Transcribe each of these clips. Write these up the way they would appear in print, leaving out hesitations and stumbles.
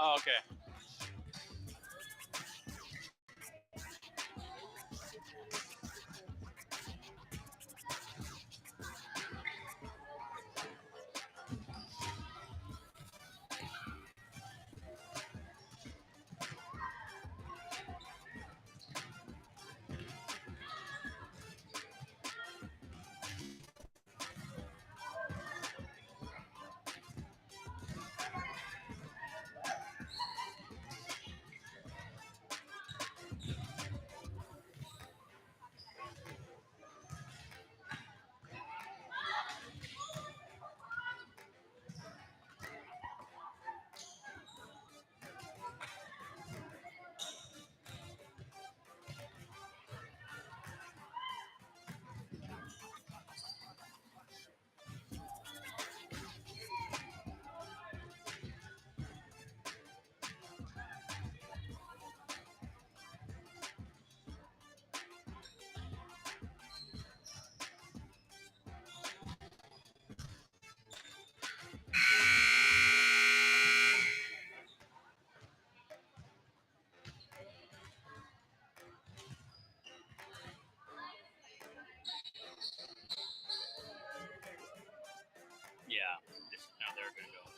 Oh, okay. Yeah. Now they're gonna go.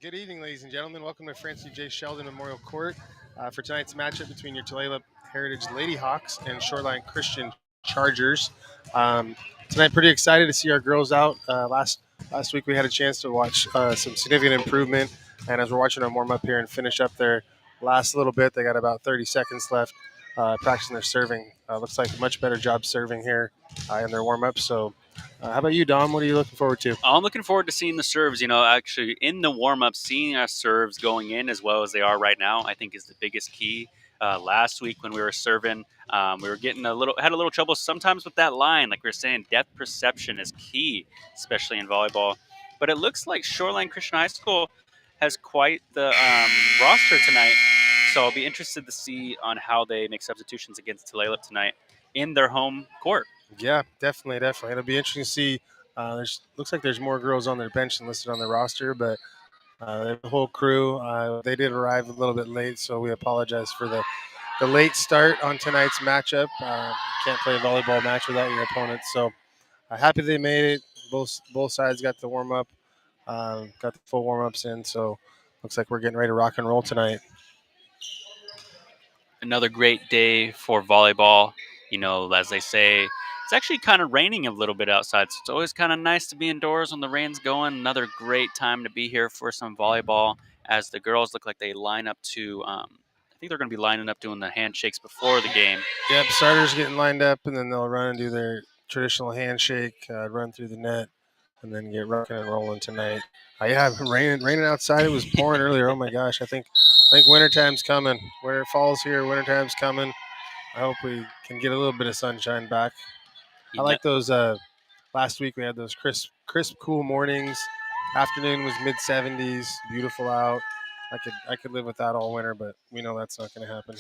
Good evening, ladies and gentlemen. Welcome to Francis J. Sheldon Memorial Court for tonight's matchup between your Tulalip Heritage Lady Hawks and Shoreline Christian Chargers. Tonight, pretty excited to see our girls out. Last week, we had a chance to watch some significant improvement, and as we're watching them warm up here and finish up their last little bit, they got about 30 seconds left practicing their serving. Looks like a much better job serving here in their warm up. So. How about you, Dom? What are you looking forward to? I'm looking forward to seeing the serves. Actually in the warm-up, seeing our serves going in as well as they are right now, I think is the biggest key. Last week when we were serving, we were getting had a little trouble sometimes with that line. Like we were saying, depth perception is key, especially in volleyball. But it looks like Shoreline Christian High School has quite the roster tonight. So I'll be interested to see on how they make substitutions against Tulalip tonight in their home court. Yeah, definitely. It'll be interesting to see. Looks like there's more girls on their bench than listed on the roster, but the whole crew, they did arrive a little bit late, so we apologize for the late start on tonight's matchup. Can't play a volleyball match without your opponent, so happy they made it. Both sides got the warm up, got the full warm ups in, so looks like we're getting ready to rock and roll tonight. Another great day for volleyball. As they say, it's actually kind of raining a little bit outside, so it's always kind of nice to be indoors when the rain's going. Another great time to be here for some volleyball as the girls look like they line up to, I think they're going to be lining up doing the handshakes before the game. Yep, starters getting lined up, and then they'll run and do their traditional handshake, run through the net, and then get rocking and rolling tonight. Yeah, raining outside. It was pouring earlier. Oh my gosh, I think wintertime's coming. Fall's here, wintertime's coming. I hope we can get a little bit of sunshine back. I like those. Last week we had those crisp, cool mornings. Afternoon was mid-70s, beautiful out. I could live with that all winter, but we know that's not going to happen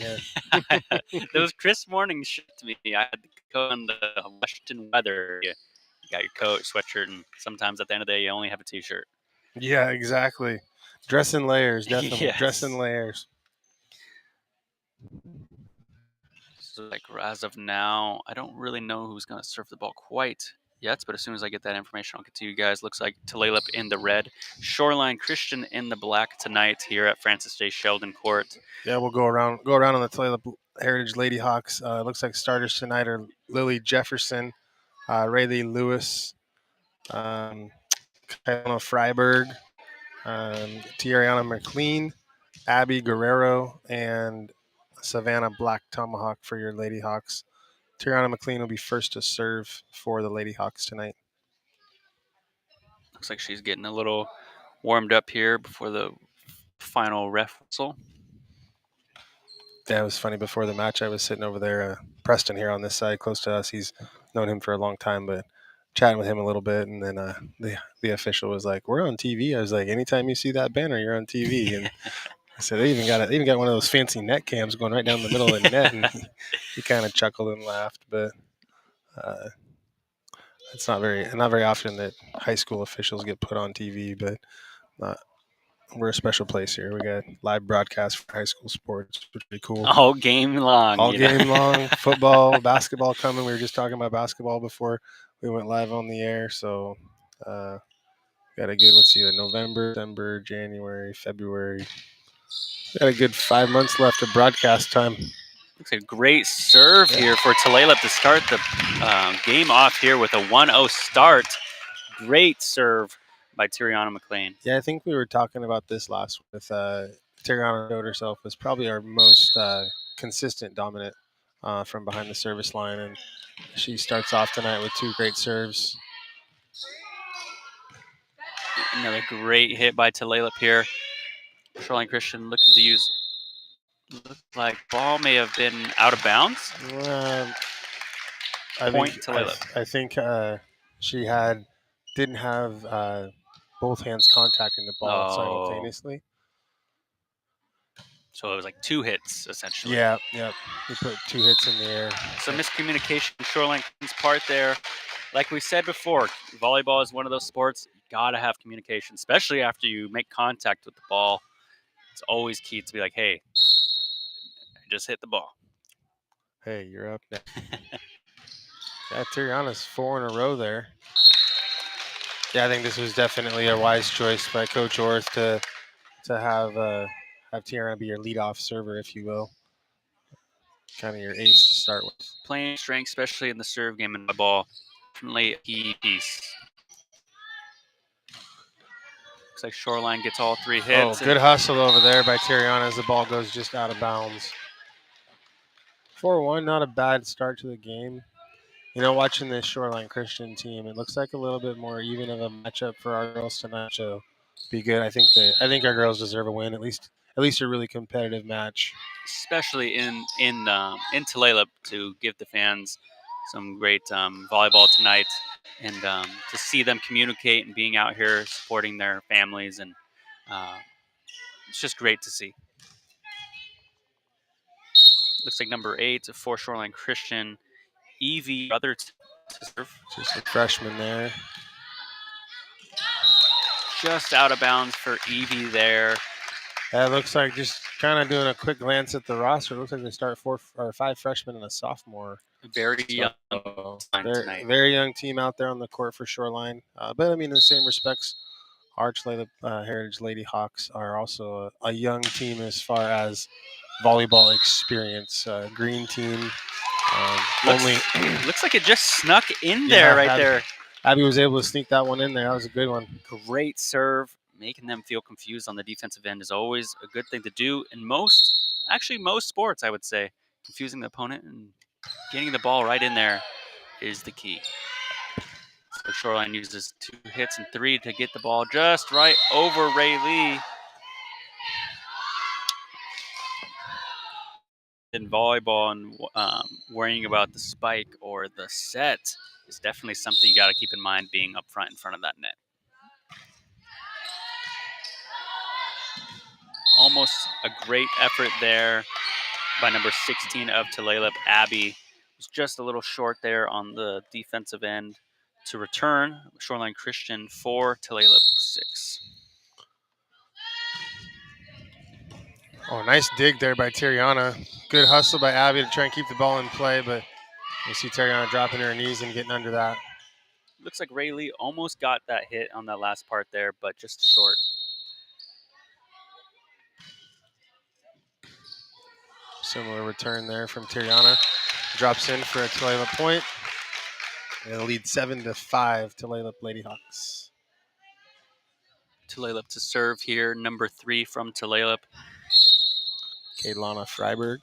here. Those crisp mornings shocked me. I had to go in the Washington weather. You got your coat, sweatshirt, and sometimes at the end of the day, you only have a T-shirt. Yeah, exactly. Dress in layers, definitely. Yes. Dress in layers. So, as of now, I don't really know who's going to serve the ball quite yet, but as soon as I get that information, I'll get to you guys. Looks like Tulalip in the red, Shoreline Christian in the black tonight here at Francis J. Sheldon Court. Yeah, we'll go around on the Tulalip Heritage Lady Hawks. Looks like starters tonight are Lily Jefferson, Rayleigh Lewis, Kyona Freiberg, Tiariana McLean, Abby Guerrero, and Savannah Black Tomahawk for your Lady Hawks. Tiariana McLean will be first to serve for the Lady Hawks tonight. Looks like she's getting a little warmed up here before the final ref whistle. Yeah, it was funny. Before the match, I was sitting over there, Preston here on this side, close to us. He's known him for a long time, but chatting with him a little bit, and then the official was like, "We're on TV." I was like, "Anytime you see that banner, you're on TV." And I said, "They even got one of those fancy net cams going right down the middle of the net." And he kind of chuckled and laughed, but it's not very often that high school officials get put on TV, but. We're a special place here. We got live broadcast for high school sports, which would be cool. All game long. All game long. Football, basketball coming. We were just talking about basketball before we went live on the air. So got a good, November, December, January, February. Got a good 5 months left of broadcast time. Looks like a great serve here for Tulalip to start the game off here with a 1-0 start. Great serve by Tiariana McLean. Yeah, I think we were talking about this last with Tiariana showed herself as probably our most consistent dominant from behind the service line, and she starts off tonight with 2 great serves. Another great hit by Tulalip here. Shoreline Christian looking to use. Looks like ball may have been out of bounds. Point Tulalip. I think she didn't have both hands contacting the ball Oh, simultaneously. so it was like 2 hits essentially. Yeah, yep. He put 2 hits in the air. So miscommunication on Shoreline's part there. Like we said before, volleyball is one of those sports you gotta have communication, especially after you make contact with the ball. It's always key to be like, "Hey, I just hit the ball." Hey, you're up now. Yeah, Tiriana's 4 in a row there. Yeah, I think this was definitely a wise choice by Coach Orth to have Tiriana be your leadoff server, if you will, kind of your ace to start with. Playing strength, especially in the serve game and the ball, definitely a key piece. Looks like Shoreline gets all 3 hits. Oh, good hustle over there by Tiriana as the ball goes just out of bounds. 4-1, not a bad start to the game. You know, watching this Shoreline Christian team, it looks like a little bit more even of a matchup for our girls tonight. So, be good. I think our girls deserve a win, at least a really competitive match. Especially in Tulalip, to give the fans some great volleyball tonight, and to see them communicate and being out here supporting their families, and uh, it's just great to see. Looks like number 8 for Shoreline Christian, Evie Brother to serve. Just a freshman there. Just out of bounds for Evie there. That looks like just kind of doing a quick glance at the roster. It looks like they start 5 freshmen and a sophomore. Very young Very, very young team out there on the court for Shoreline. But I mean, in the same respects, our Heritage Lady Hawks are also a young team as far as volleyball experience. Green team. Looks like it just snuck in there there. Abby was able to sneak that one in there. That was a good one. Great serve. Making them feel confused on the defensive end is always a good thing to do in most sports, I would say. Confusing the opponent and getting the ball right in there is the key. So Shoreline uses 2 hits and 3 to get the ball just right over Ray Lee. In volleyball, and worrying about the spike or the set is definitely something you got to keep in mind, being up front in front of that net. Almost a great effort there by number 16 of Tulalip, Abby. Was just a little short there on the defensive end to return. Shoreline Christian 4, Tulalip 6. Oh, nice dig there by Tiriana. Good hustle by Abby to try and keep the ball in play, but you see Tiriana dropping her knees and getting under that. Looks like Ray Lee almost got that hit on that last part there, but just short. Similar return there from Tiriana. Drops in for a Tulalip point. And it'll lead 7-5 Tulalip Lady Hawks. Tulalip to serve here, number 3 from Tulalip. Kaylana Freiberg.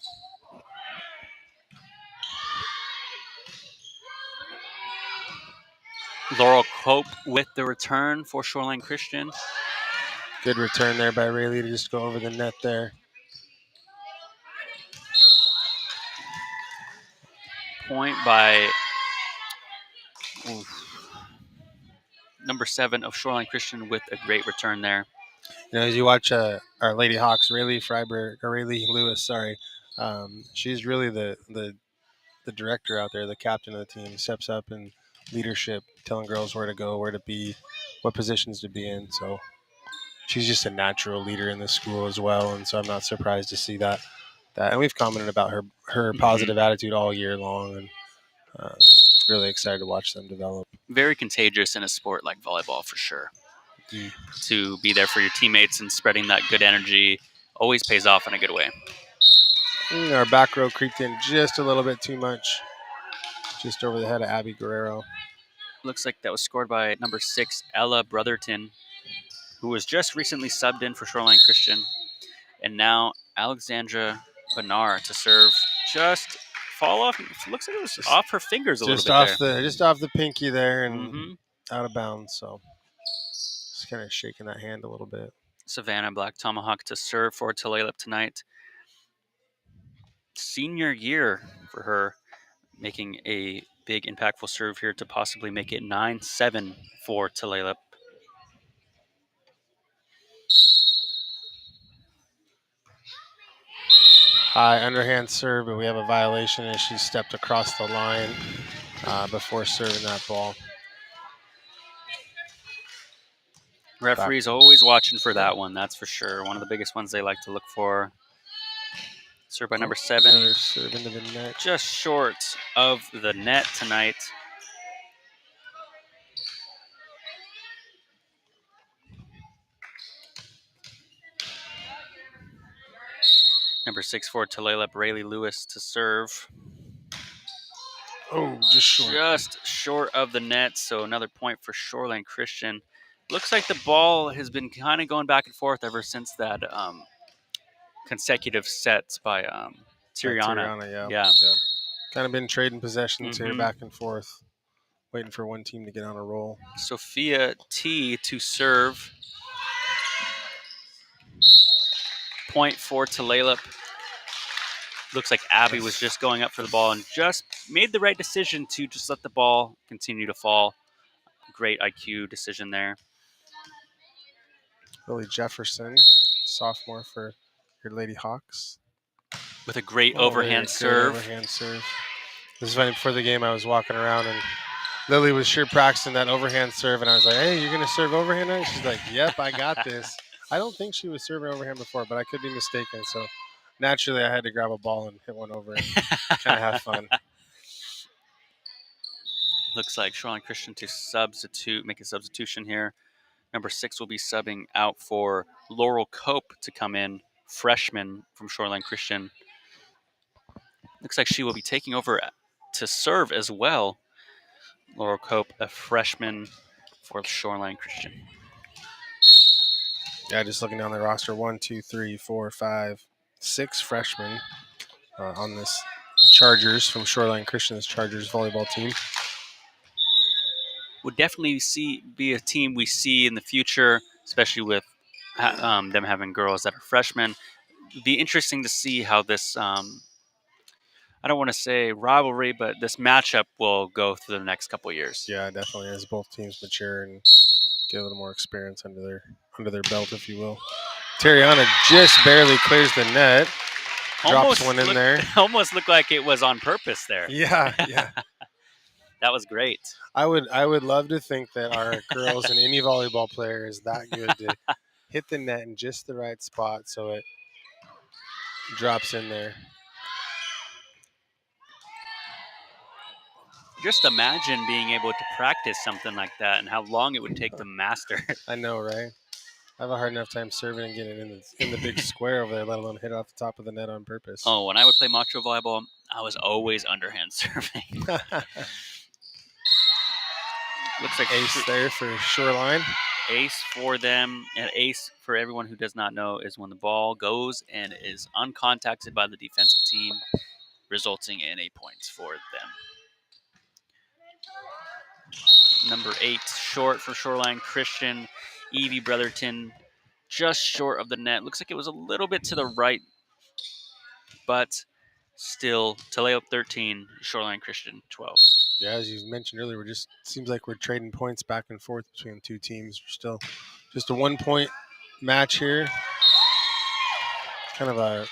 Laurel Cope with the return for Shoreline Christian. Good return there by Rayleigh to just go over the net there. Point by number 7 of Shoreline Christian with a great return there. You know, as you watch our Lady Hawks, Rayleigh Lewis, she's really the director out there, the captain of the team, steps up in leadership, telling girls where to go, where to be, what positions to be in. So she's just a natural leader in this school as well, and so I'm not surprised to see that. And we've commented about her positive attitude all year long, and really excited to watch them develop. Very contagious in a sport like volleyball, for sure. To be there for your teammates and spreading that good energy always pays off in a good way. Our back row creeped in just a little bit too much, just over the head of Abby Guerrero. Looks like that was scored by number 6, Ella Brotherton, who was just recently subbed in for Shoreline Christian. And now Alexandra Benar to serve. Just fall off. It looks like it was off her fingers a little bit there. Just off the pinky there and out of bounds. So just kind of shaking that hand a little bit. Savannah Black Tomahawk to serve for Tulalip tonight. Senior year for her. making a big impactful serve here to possibly make it 9-7 for Tulalip. High underhand serve, but we have a violation as she stepped across the line before serving that ball. Referee's always watching for that one, that's for sure. One of the biggest ones they like to look for. Serve by number 7. Another serve into the net. Just short of the net tonight. Number 6 for Tulalip, Rayleigh Lewis to serve. Oh, just short. Just short of the net, so another point for Shoreline Christian. Looks like the ball has been kind of going back and forth ever since that consecutive sets by Tiriana. Yeah. Kind of been trading possessions here back and forth, waiting for one team to get on a roll. Sophia T to serve. Point for Tulalip. Looks like Abby was just going up for the ball and just made the right decision to just let the ball continue to fall. Great IQ decision there. Lily Jefferson, sophomore for your Lady Hawks. With a great overhand serve. This is funny, before the game I was walking around and Lily was sure practicing that overhand serve, and I was like, hey, you're going to serve overhand now? She's like, yep, I got this. I don't think she was serving overhand before, but I could be mistaken. So naturally I had to grab a ball and hit one over and kind of have fun. Looks like Shoreline Christian to make a substitution here. Number 6 will be subbing out for Laurel Cope to come in, freshman from Shoreline Christian. Looks like she will be taking over to serve as well. Laurel Cope, a freshman for Shoreline Christian. Yeah, just looking down the roster, 1, 2, 3, 4, 5, 6 freshmen on this Chargers from Shoreline Christian's Chargers volleyball team. Would definitely be a team we see in the future, especially with them having girls that are freshmen. It'd be interesting to see how this, I don't want to say rivalry, but this matchup will go through the next couple of years. Yeah, definitely, as both teams mature and get a little more experience under their belt, if you will. Tariana just barely clears the net. Drops one in there. Almost looked like it was on purpose there. Yeah. That was great. I would love to think that our girls and any volleyball player is that good to hit the net in just the right spot so it drops in there. Just imagine being able to practice something like that and how long it would take to master. I know, right? I have a hard enough time serving and getting in the big square over there, let alone hit it off the top of the net on purpose. Oh, when I would play macho volleyball, I was always underhand serving. Looks like ace there for Shoreline. Ace for them, and ace for everyone who does not know is when the ball goes and is uncontacted by the defensive team, resulting in a point for them. Number 8, short for Shoreline Christian, Evie Brotherton, just short of the net. Looks like it was a little bit to the right, but still, Tulalip 13, Shoreline Christian 12. Yeah, as you mentioned earlier, seems like we're trading points back and forth between the two teams. We're still just a 1-point match here. Kind of a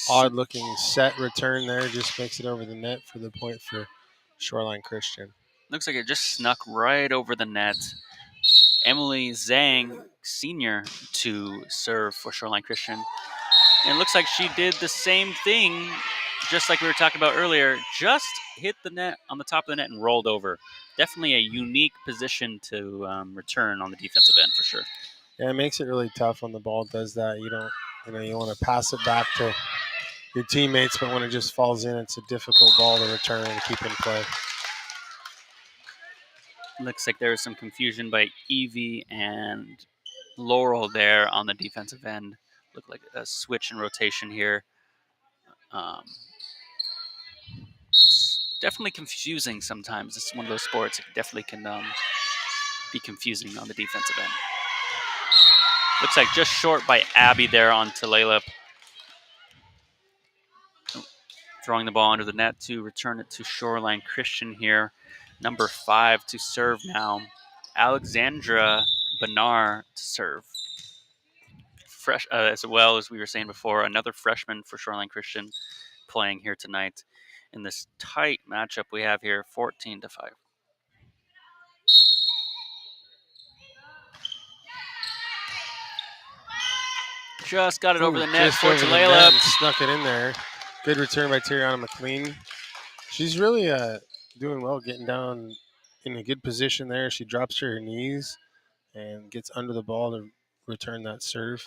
odd-looking set return there. Just makes it over the net for the point for Shoreline Christian. Looks like it just snuck right over the net. Emily Zhang, senior, to serve for Shoreline Christian. And it looks like she did the same thing, just like we were talking about earlier, just hit the net on the top of the net and rolled over. Definitely a unique position to return on the defensive end for sure. Yeah, it makes it really tough when the ball does that. You want to pass it back to your teammates, but when it just falls in, it's a difficult ball to return and keep in play. Looks like there was some confusion by Evie and Laurel there on the defensive end. Looked like a switch and rotation here. Definitely confusing sometimes. This is one of those sports. It definitely can be confusing on the defensive end. Looks like just short by Abby there on Tulalip. throwing the ball under the net to return it to Shoreline Christian here. Number 5 to serve now. Alexandra Benar to serve. Fresh, as well as we were saying before, another freshman for Shoreline Christian playing here tonight in this tight matchup we have here, 14-5. Just got it over the net just for over the Tulalip. net and snuck it in there. Good return by Tiriana McLean. She's really doing well, getting down in a good position there. She drops to her knees and gets under the ball to return that serve.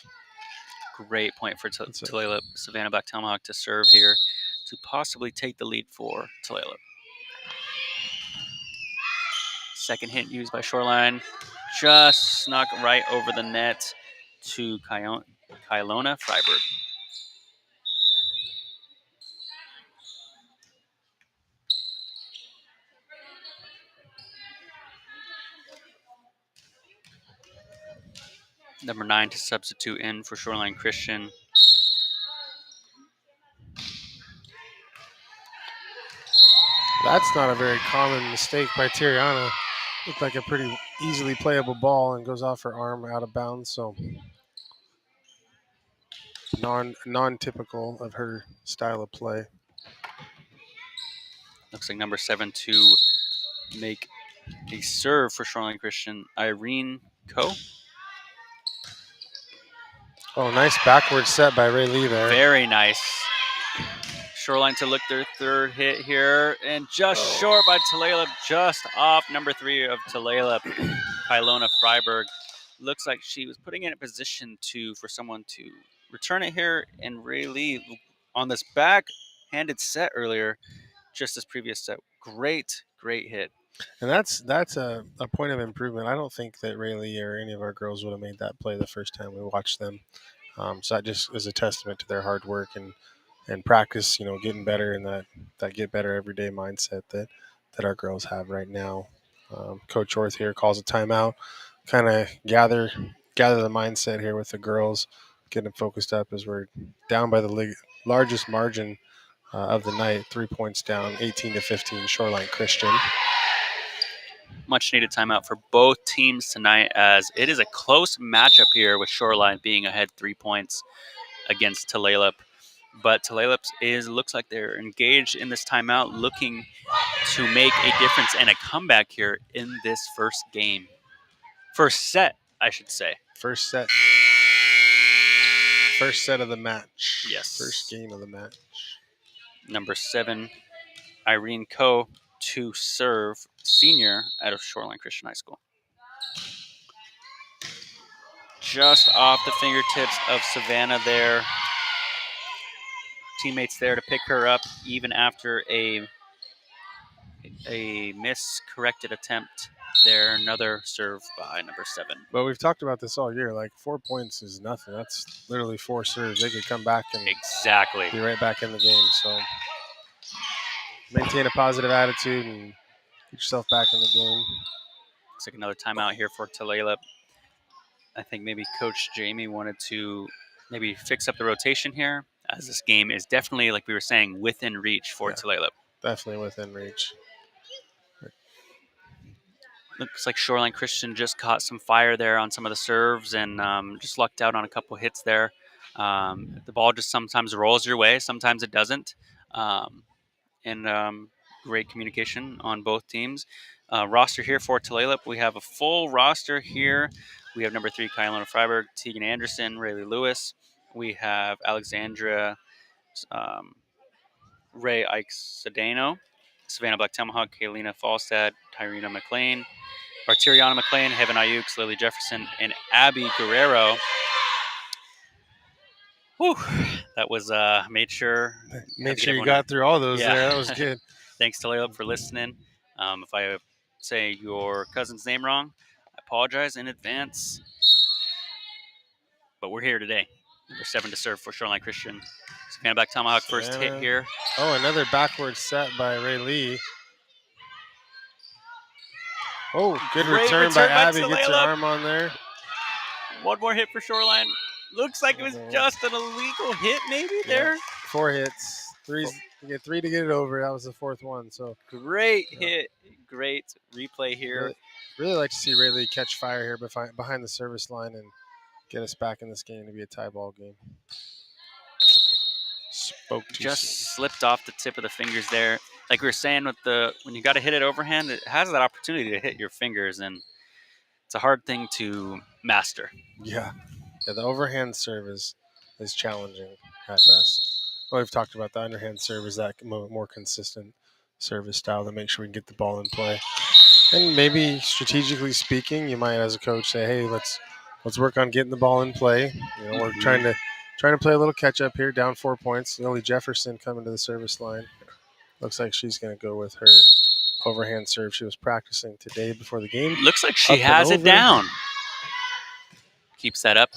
Great point for Tulalip. Savannah Black Tomahawk to serve here to possibly take the lead for Tulalip. Second hit used by Shoreline. Just snuck right over the net to Kylona Freiberg. Number 9 to substitute in for Shoreline Christian. That's not a very common mistake by Tiriana. Looked like a pretty easily playable ball and goes off her arm out of bounds. So non-typical of her style of play. Looks like number 7 to make a serve for Shoreline Christian, Irene Coe. Oh, nice backward set by Ray Lee there. Very nice. Shoreline to look their third hit here, and just short by Tulalip, just off number 3 of Tulalip, Kylona Freiberg. Looks like she was putting in a position for someone to return it here, and Ray Lee on this back-handed set earlier, just this previous set. Great hit. And that's a point of improvement. I don't think that Ray Lee or any of our girls would have made that play the first time we watched them. So that just is a testament to their hard work and practice, getting better, and that get better every day mindset that our girls have right now. Coach Orth here calls a timeout, kind of gather the mindset here with the girls, get them focused up as we're down by the largest margin of the night, 3 points down, 18-15, Shoreline Christian. Much needed timeout for both teams tonight, as it is a close matchup here with Shoreline being ahead 3 points against Tulalip. But Tulalip looks like they're engaged in this timeout, looking to make a difference and a comeback here in this first game. First set, I should say. First set of the match. Yes. First game of the match. Number 7, Irene Coe to serve, senior out of Shoreline Christian High School. Just off the fingertips of Savannah there. Teammates there to pick her up even after a miscorrected attempt there. Another serve by number 7. But we've talked about this all year. Like, 4 points is nothing. That's literally 4 serves. They could come back and exactly be right back in the game. So maintain a positive attitude and get yourself back in the game. Looks like another timeout here for Tulalip. I think maybe Coach Jamie wanted to maybe fix up the rotation here, as this game is definitely, like we were saying, within reach for Tulalip. Definitely within reach. Looks like Shoreline Christian just caught some fire there on some of the serves and just lucked out on a couple hits there. The ball just sometimes rolls your way, sometimes it doesn't. Great communication on both teams. Roster here for Tulalip. We have a full roster here. We have number 3, Kylona Freiberg, Tegan Anderson, Rayleigh Lewis. We have Alexandra Ray Ike Sedano, Savannah Black Tomahawk, Kaylina Falstad, Tiriana McLean, Heaven Ayukes, Lily Jefferson, and Abby Guerrero. Whew, that was made sure you got through all those there. That was good. Thanks to Layla for listening. If I say your cousin's name wrong, I apologize in advance. But we're here today. Number 7 to serve for Shoreline Christian. Savannah Black Tomahawk first hit here. Oh, another backward set by Ray Lee. Oh, good return by Abby. Gets her arm on there. One more hit for Shoreline. Looks like it was just an illegal hit maybe there. 4 hits. You get 3 to get it over. That was the fourth one. So Great hit. Great replay here. really like to see Rayleigh catch fire here behind the service line and get us back in this game to be a tie ball game. Spoke too Just soon. slipped off the tip of the fingers there. Like we were saying with when you got to hit it overhand, it has that opportunity to hit your fingers, and it's a hard thing to master. Yeah, the overhand serve is challenging at best. Well, we've talked about the underhand serve is that more consistent service style to make sure we can get the ball in play. And maybe strategically speaking, you might, as a coach, say, "Hey, let's work on getting the ball in play." We're trying to play a little catch up here, down 4 points. Lily Jefferson coming to the service line. Looks like she's going to go with her overhand serve she was practicing today before the game. Looks like she has it down. Keeps that up.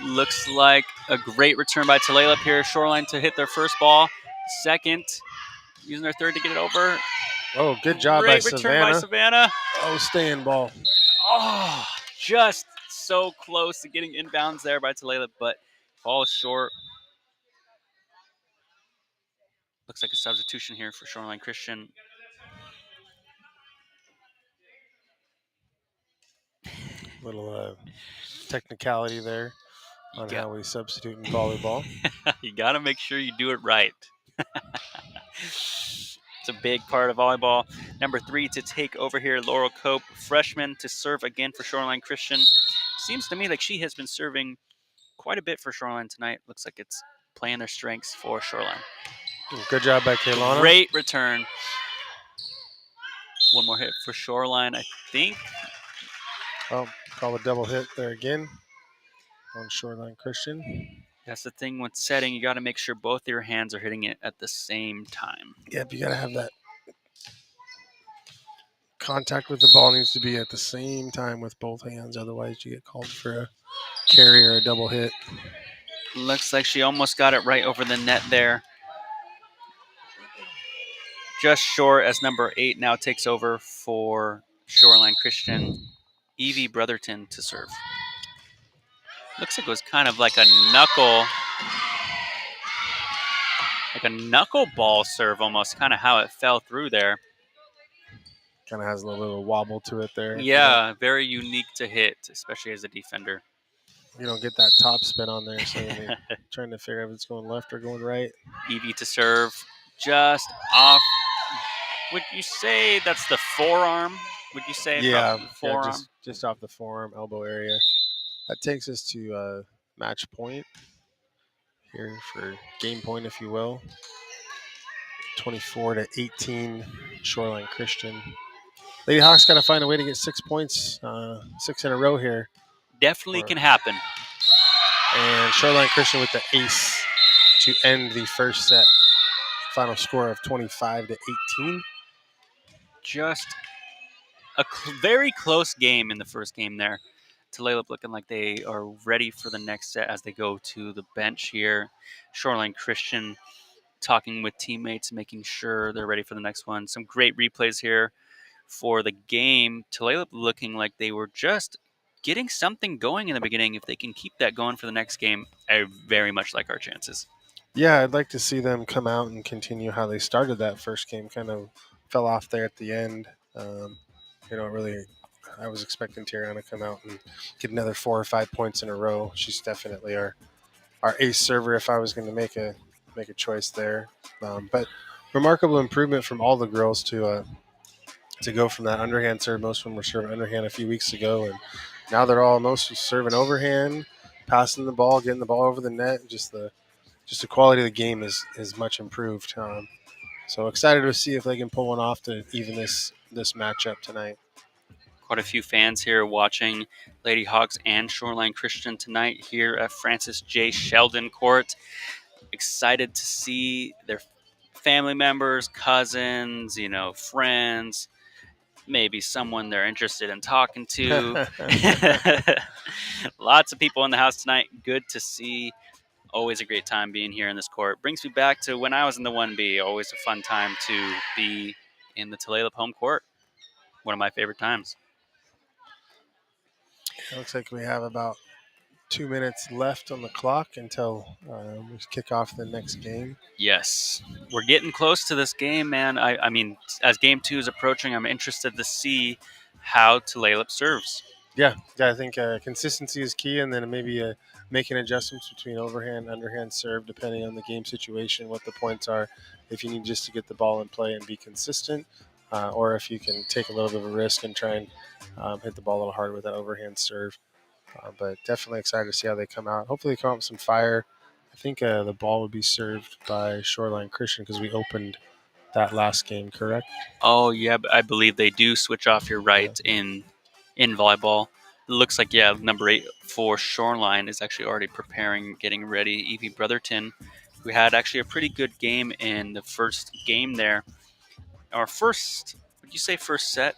Looks like a great return by Tulalip here. Shoreline to hit their first ball. Second, using their third to get it over. Oh, good job by Savannah. Great return by Savannah. Oh, stay in ball. Oh, just so close to getting inbounds there by Tulalip, but falls short. Looks like a substitution here for Shoreline Christian. Little technicality there on how we substitute in volleyball. You got to make sure you do it right. It's a big part of volleyball. Number 3 to take over here, Laurel Cope, freshman to serve again for Shoreline Christian. Seems to me like she has been serving quite a bit for Shoreline tonight. Looks like it's playing their strengths for Shoreline. Good job by Kaylana. Great return. One more hit for Shoreline, I think. Oh, call a double hit there again on Shoreline Christian. That's the thing with setting. You got to make sure both your hands are hitting it at the same time. Yep, you got to have that contact with the ball needs to be at the same time with both hands. Otherwise, you get called for a carry or a double hit. Looks like she almost got it right over the net there. Just short as number 8 now takes over for Shoreline Christian. Evie Brotherton to serve. Looks like it was kind of like a knuckleball serve almost, kind of how it fell through there. Kind of has a little wobble to it there. Yeah, very unique to hit, especially as a defender. You don't get that top spin on there, so you're trying to figure out if it's going left or going right. Evie to serve, just off. Would you say that's the forearm? Would you say? Yeah, forearm? Yeah, just off the forearm, elbow area. That takes us to match point here for game point, if you will. 24-18, Shoreline Christian. Lady Hawks got to find a way to get 6 points, 6 in a row here. Definitely can happen. And Shoreline Christian with the ace to end the first set. Final score of 25-18. Just a very close game in the first game there. Tulalip looking like they are ready for the next set as they go to the bench here. Shoreline Christian talking with teammates, making sure they're ready for the next one. Some great replays here for the game. Tulalip looking like they were just getting something going in the beginning. If they can keep that going for the next game, I very much like our chances. Yeah, I'd like to see them come out and continue how they started that first game. Kind of fell off there at the end. Really, I was expecting Tiana to come out and get another 4 or 5 points in a row. She's definitely our ace server if I was going to make a choice there. But remarkable improvement from all the girls to go from that underhand serve. Most of them were serving underhand a few weeks ago, and now they're all most serving overhand, passing the ball, getting the ball over the net. Just the quality of the game is much improved. So excited to see if they can pull one off to even this matchup tonight. Quite a few fans here watching Lady Hawks and Shoreline Christian tonight here at Francis J. Sheldon Court. Excited to see their family members, cousins, friends, maybe someone they're interested in talking to. Lots of people in the house tonight. Good to see. Always a great time being here in this court. Brings me back to when I was in the 1B. Always a fun time to be in the Tulalip home court. One of my favorite times. It looks like we have about 2 minutes left on the clock until we kick off the next game. Yes, we're getting close to this game, man. I mean, as game 2 is approaching, I'm interested to see how Tulalip serves. Yeah, I think consistency is key, and then maybe making adjustments between overhand, underhand serve, depending on the game situation, what the points are. If you need just to get the ball in play and be consistent, or if you can take a little bit of a risk and try and hit the ball a little harder with that overhand serve. But definitely excited to see how they come out. Hopefully, they come out with some fire. I think the ball would be served by Shoreline Christian because we opened that last game, correct? Oh yeah, I believe they do switch off. You're right in volleyball. It looks like number 8 for Shoreline is actually already preparing, getting ready. Evie Brotherton, who had actually a pretty good game in the first game there. Our first, would you say first set?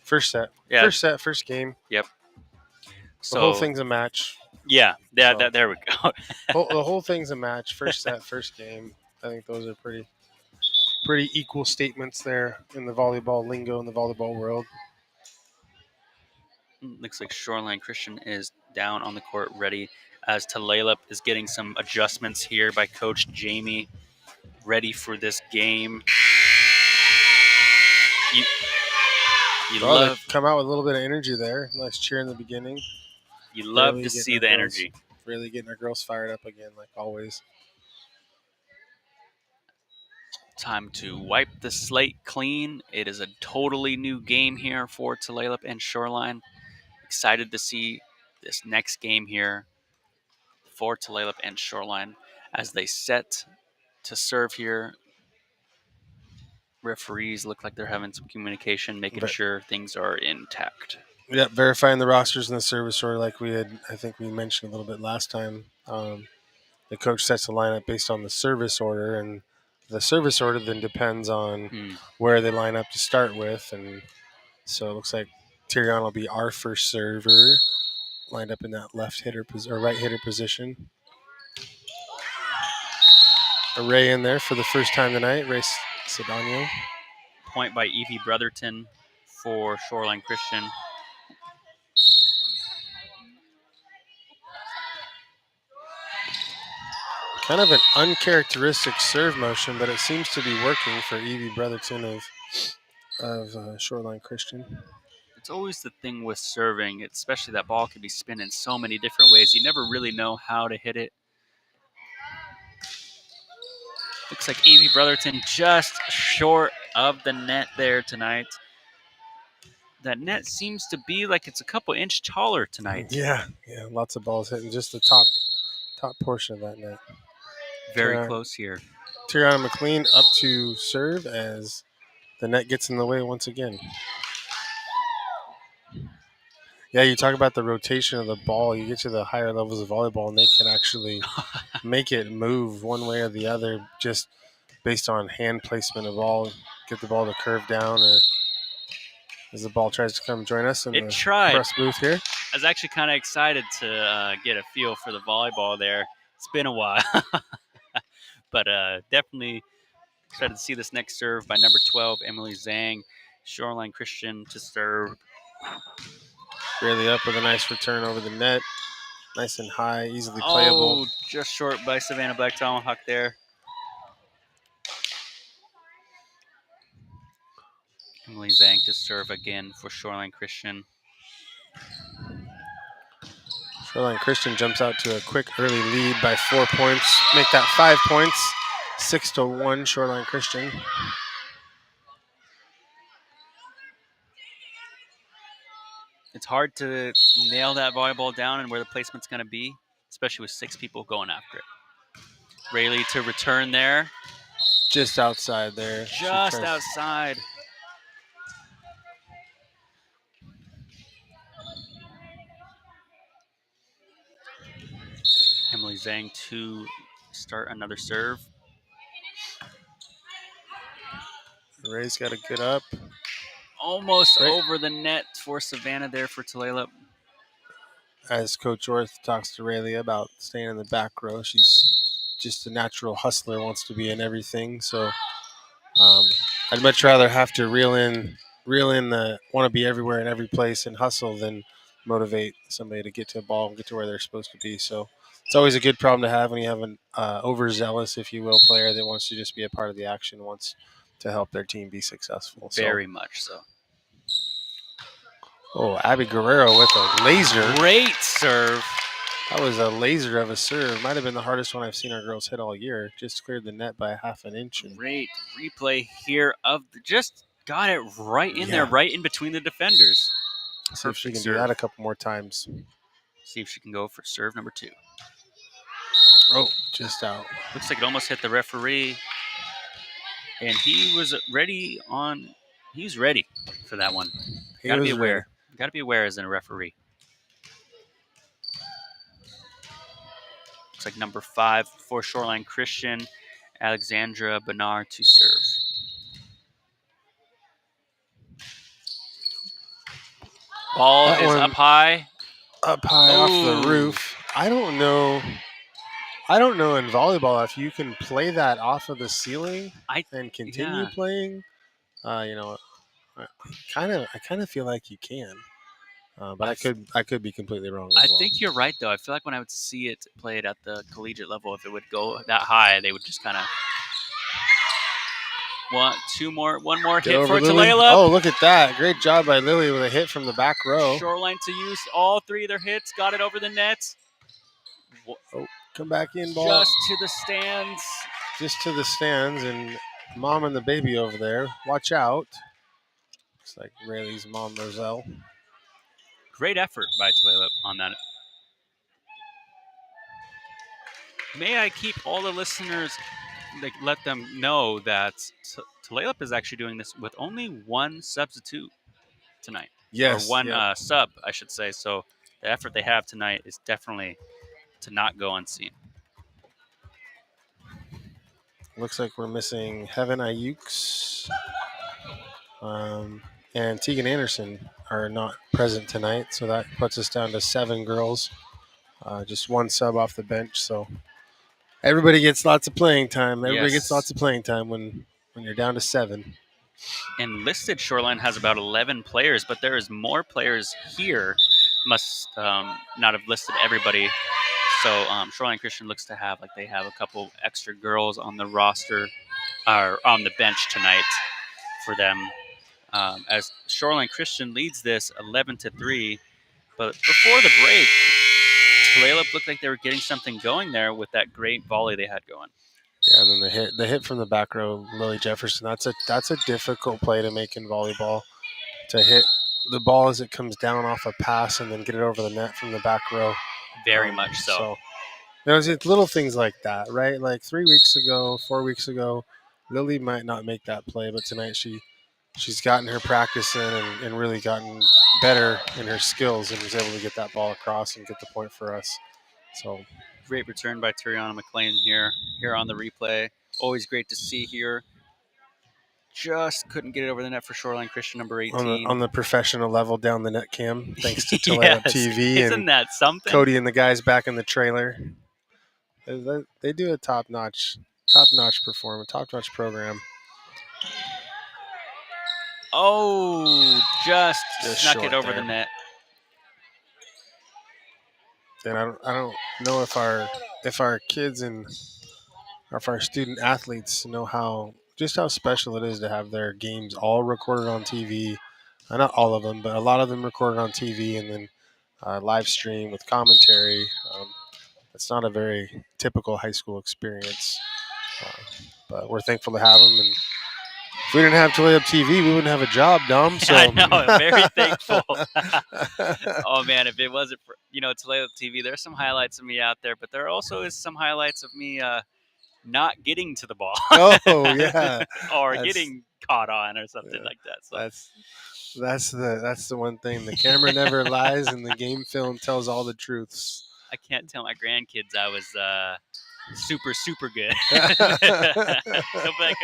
First set. Yeah. First set, first game. Yep. The whole thing's a match. Yeah, so, there we go. The whole thing's a match. First set, first game. I think those are pretty equal statements there in the volleyball lingo in the volleyball world. Looks like Shoreline Christian is down on the court ready as Tulalip is getting some adjustments here by Coach Jamie, ready for this game. You love come out with a little bit of energy there. Nice cheer in the beginning. You love to see the energy. Really getting our girls fired up again, like always. Time to wipe the slate clean. It is a totally new game here for Tulalip and Shoreline. Excited to see this next game here for Tulalip and Shoreline as they set to serve here. Referees look like they're having some communication, making sure things are intact. Yeah, verifying the rosters in the service order, like I think we mentioned a little bit last time. The coach sets the lineup based on the service order, and the service order then depends on where they line up to start with. And so it looks like Tyrion will be our first server, lined up in that left hitter or right hitter position. Ray in there for the first time tonight, Ray Sedano. Point by Evie Brotherton for Shoreline Christian. Kind of an uncharacteristic serve motion, but it seems to be working for Evie Brotherton of Shoreline Christian. It's always the thing with serving, especially that ball can be spinning so many different ways. You never really know how to hit it. Looks like Evie Brotherton just short of the net there tonight. That net seems to be like it's a couple inch taller tonight. Yeah, lots of balls hitting just the top portion of that net. Very close here. Tyrion McLean up to serve as the net gets in the way once again. Yeah, you talk about the rotation of the ball. You get to the higher levels of volleyball, and they can actually make it move one way or the other just based on hand placement of ball. Get the ball to curve down, or as the ball tries to come join us in the press booth here. I was actually kind of excited to get a feel for the volleyball there. It's been a while. But definitely excited to see this next serve by number 12, Emily Zhang. Shoreline Christian to serve. Really up with a nice return over the net. Nice and high, easily playable. Oh, just short by Savannah Black Tomahawk there. Emily Zhang to serve again for Shoreline Christian. Shoreline Christian jumps out to a quick early lead by 4 points. Make that 5 points. 6-1 Shoreline Christian. It's hard to nail that volleyball down and where the placement's going to be, especially with 6 people going after it. Rayleigh to return there. Just outside there. Just outside. Emily Zhang to start another serve. Ray's got to get up. Almost over the net for Savannah there for Tulalip. As Coach Orth talks to Rayleigh about staying in the back row, she's just a natural hustler, wants to be in everything. So I'd much rather have to reel in the want to be everywhere in every place and hustle than motivate somebody to get to a ball and get to where they're supposed to be. So it's always a good problem to have when you have an overzealous, if you will, player that wants to just be a part of the action, wants to help their team be successful. Very much so. Oh, Abby Guerrero with a laser. Great serve. That was a laser of a serve. Might have been the hardest one I've seen our girls hit all year. Just cleared the net by a half an inch. Great replay here just got it right in there, right in between the defenders. See if she can do that a couple more times. See if she can go for serve number 2. Oh, just out. Looks like it almost hit the referee. And he was ready for that one. Gotta be aware. Gotta be aware as a referee. Looks like number 5 for Shoreline Christian, Alexandra Bernard to serve. Ball is up high. Up high off the roof. I don't know in volleyball if you can play that off of the ceiling and continue playing. I kind of feel like you can, but I could be completely wrong. I think you're right though. I feel like when I would see it played at the collegiate level, if it would go that high, they would just kind of one more hit for Tulalip. Oh, look at that! Great job by Lily with a hit from the back row. Shoreline to use all 3 of their hits, got it over the net. Oh, come back in, ball. Just to the stands. Just to the stands, and mom and the baby over there. Watch out. Looks like Rayleigh's mom, Roselle. Great effort by Tulalip on that. May I keep all the listeners, let them know that Tulalip is actually doing this with only 1 substitute tonight. Yes. Or 1 sub, I should say. So the effort they have tonight is definitely to not go unseen. Looks like we're missing Heaven Ayukes and Tegan Anderson are not present tonight, so that puts us down to 7 girls. Just 1 sub off the bench, so everybody gets lots of playing time. Everybody gets lots of playing time when you're down to 7. And listed Shoreline has about 11 players, but there is more players here. Must not have listed everybody. So Shoreline Christian looks to have they have a couple extra girls on the roster or on the bench tonight for them. As Shoreline Christian leads this 11-3, but before the break, Tulalip looked like they were getting something going there with that great volley they had going. Yeah, and then the hit from the back row, Lily Jefferson. That's a difficult play to make in volleyball. To hit the ball as it comes down off a pass and then get it over the net from the back row. Very much so. It's little things like that, right? Like 4 weeks ago, Lily might not make that play, but tonight she's gotten her practice in and really gotten better in her skills and was able to get that ball across and get the point for us. So great return by Turiana McLean here on the replay. Always great to see here. Just couldn't get it over the net for Shoreline Christian, number 18. On the professional level down the net cam, thanks to Tulalip TV. Isn't that something? Cody and the guys back in the trailer. They do a top-notch performance, top-notch program. Oh, just snuck it over the net. And I don't know if our kids and if our student athletes know how special it is to have their games all recorded on TV. Not all of them, but a lot of them recorded on TV and then live stream with commentary. It's not a very typical high school experience, but we're thankful to have them. And if we didn't have Tulalip TV, we wouldn't have a job, Dom. So I know, I'm very thankful. Oh man, if it wasn't for Tulalip TV, there's some highlights of me out there, but there also is some highlights of me not getting to the ball. Oh yeah, or getting caught on or something like that. So that's the one thing. The camera never lies, and the game film tells all the truths. I can't tell my grandkids I was super, super good. They'll be like,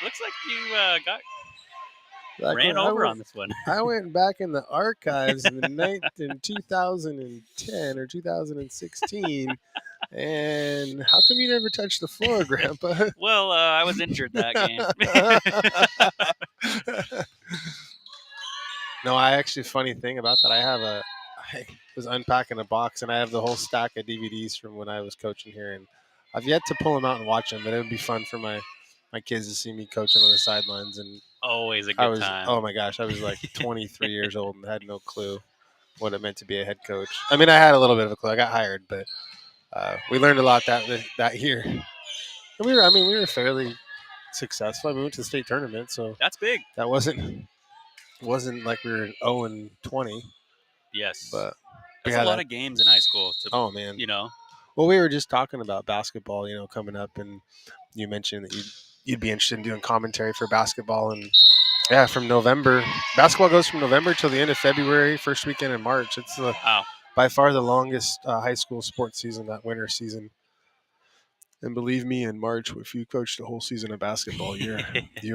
looks like you ran over on this one. I went back in the archives in 2010 or 2016, and how come you never touched the floor, Grandpa? Well, I was injured that game. No, funny thing about that, I I was unpacking a box, and I have the whole stack of DVDs from when I was coaching here, and I've yet to pull them out and watch them. But it would be fun for my kids to see me coaching on the sidelines. And Always a I good was, time. oh my gosh, I was like 23 years old and had no clue what it meant to be a head coach. I mean, I had a little bit of a clue. I got hired, but we learned a lot that year. And we were fairly successful. I mean, we went to the state tournament, so That's big. that wasn't like we were 0-20, Yes. but we That's a had lot that. of games in high school to, Oh man. you know. Well, we were just talking about basketball, coming up, and you mentioned that you'd be interested in doing commentary for basketball, and yeah, from November, basketball goes from November till the end of February, first weekend in March. It's Wow. by far the longest high school sports season, that winter season. And believe me, in March, if you coached a whole season of basketball, you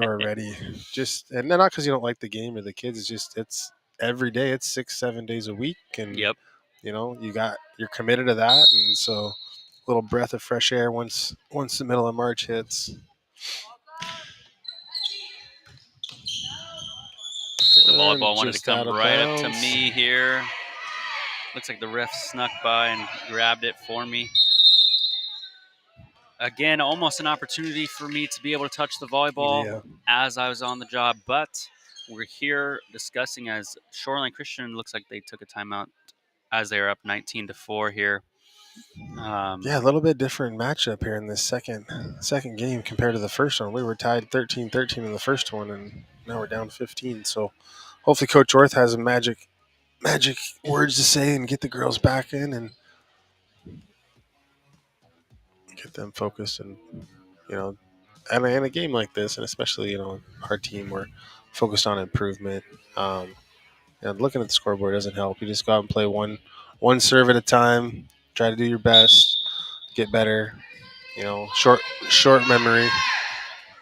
are ready. Just and not because you don't like the game or the kids. It's every day. It's 6-7 days a week, and Yep. you're committed to that, and so a little breath of fresh air once the middle of March hits. Looks like the And volleyball wanted to just out come of right up to bounds. me here. Looks like the ref snuck by and grabbed it for me. Again, almost an opportunity for me to be able to touch the volleyball Yeah. as I was on the job, but we're here discussing as Shoreline Christian looks like they took a timeout as they are up 19-4 here. Yeah, a little bit different matchup here in this second game compared to the first one. We were tied 13-13 in the first one, and now we're down 15. So hopefully Coach Orth has some magic words to say and get the girls back in and get them focused. And and in a game like this, and especially our team, we're focused on improvement. Looking at the scoreboard doesn't help. You just go out and play one serve at a time. Try to do your best, get better. Short memory.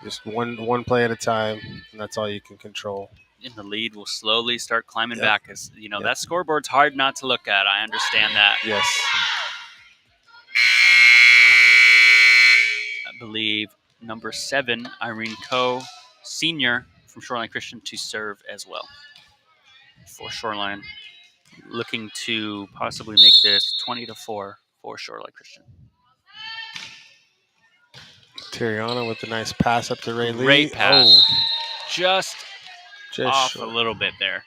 Just one play at a time, and that's all you can control. And the lead will slowly start climbing Yep. back as Yep. that scoreboard's hard not to look at. I understand that. Yes. I believe number 7, Irene Coe, senior from Shoreline Christian, to serve as well for Shoreline, looking to possibly make this 20-4 for Shoreline Christian. Tiriana with a nice pass up to Ray Lee. Great pass. Oh, Just off short. a little bit there.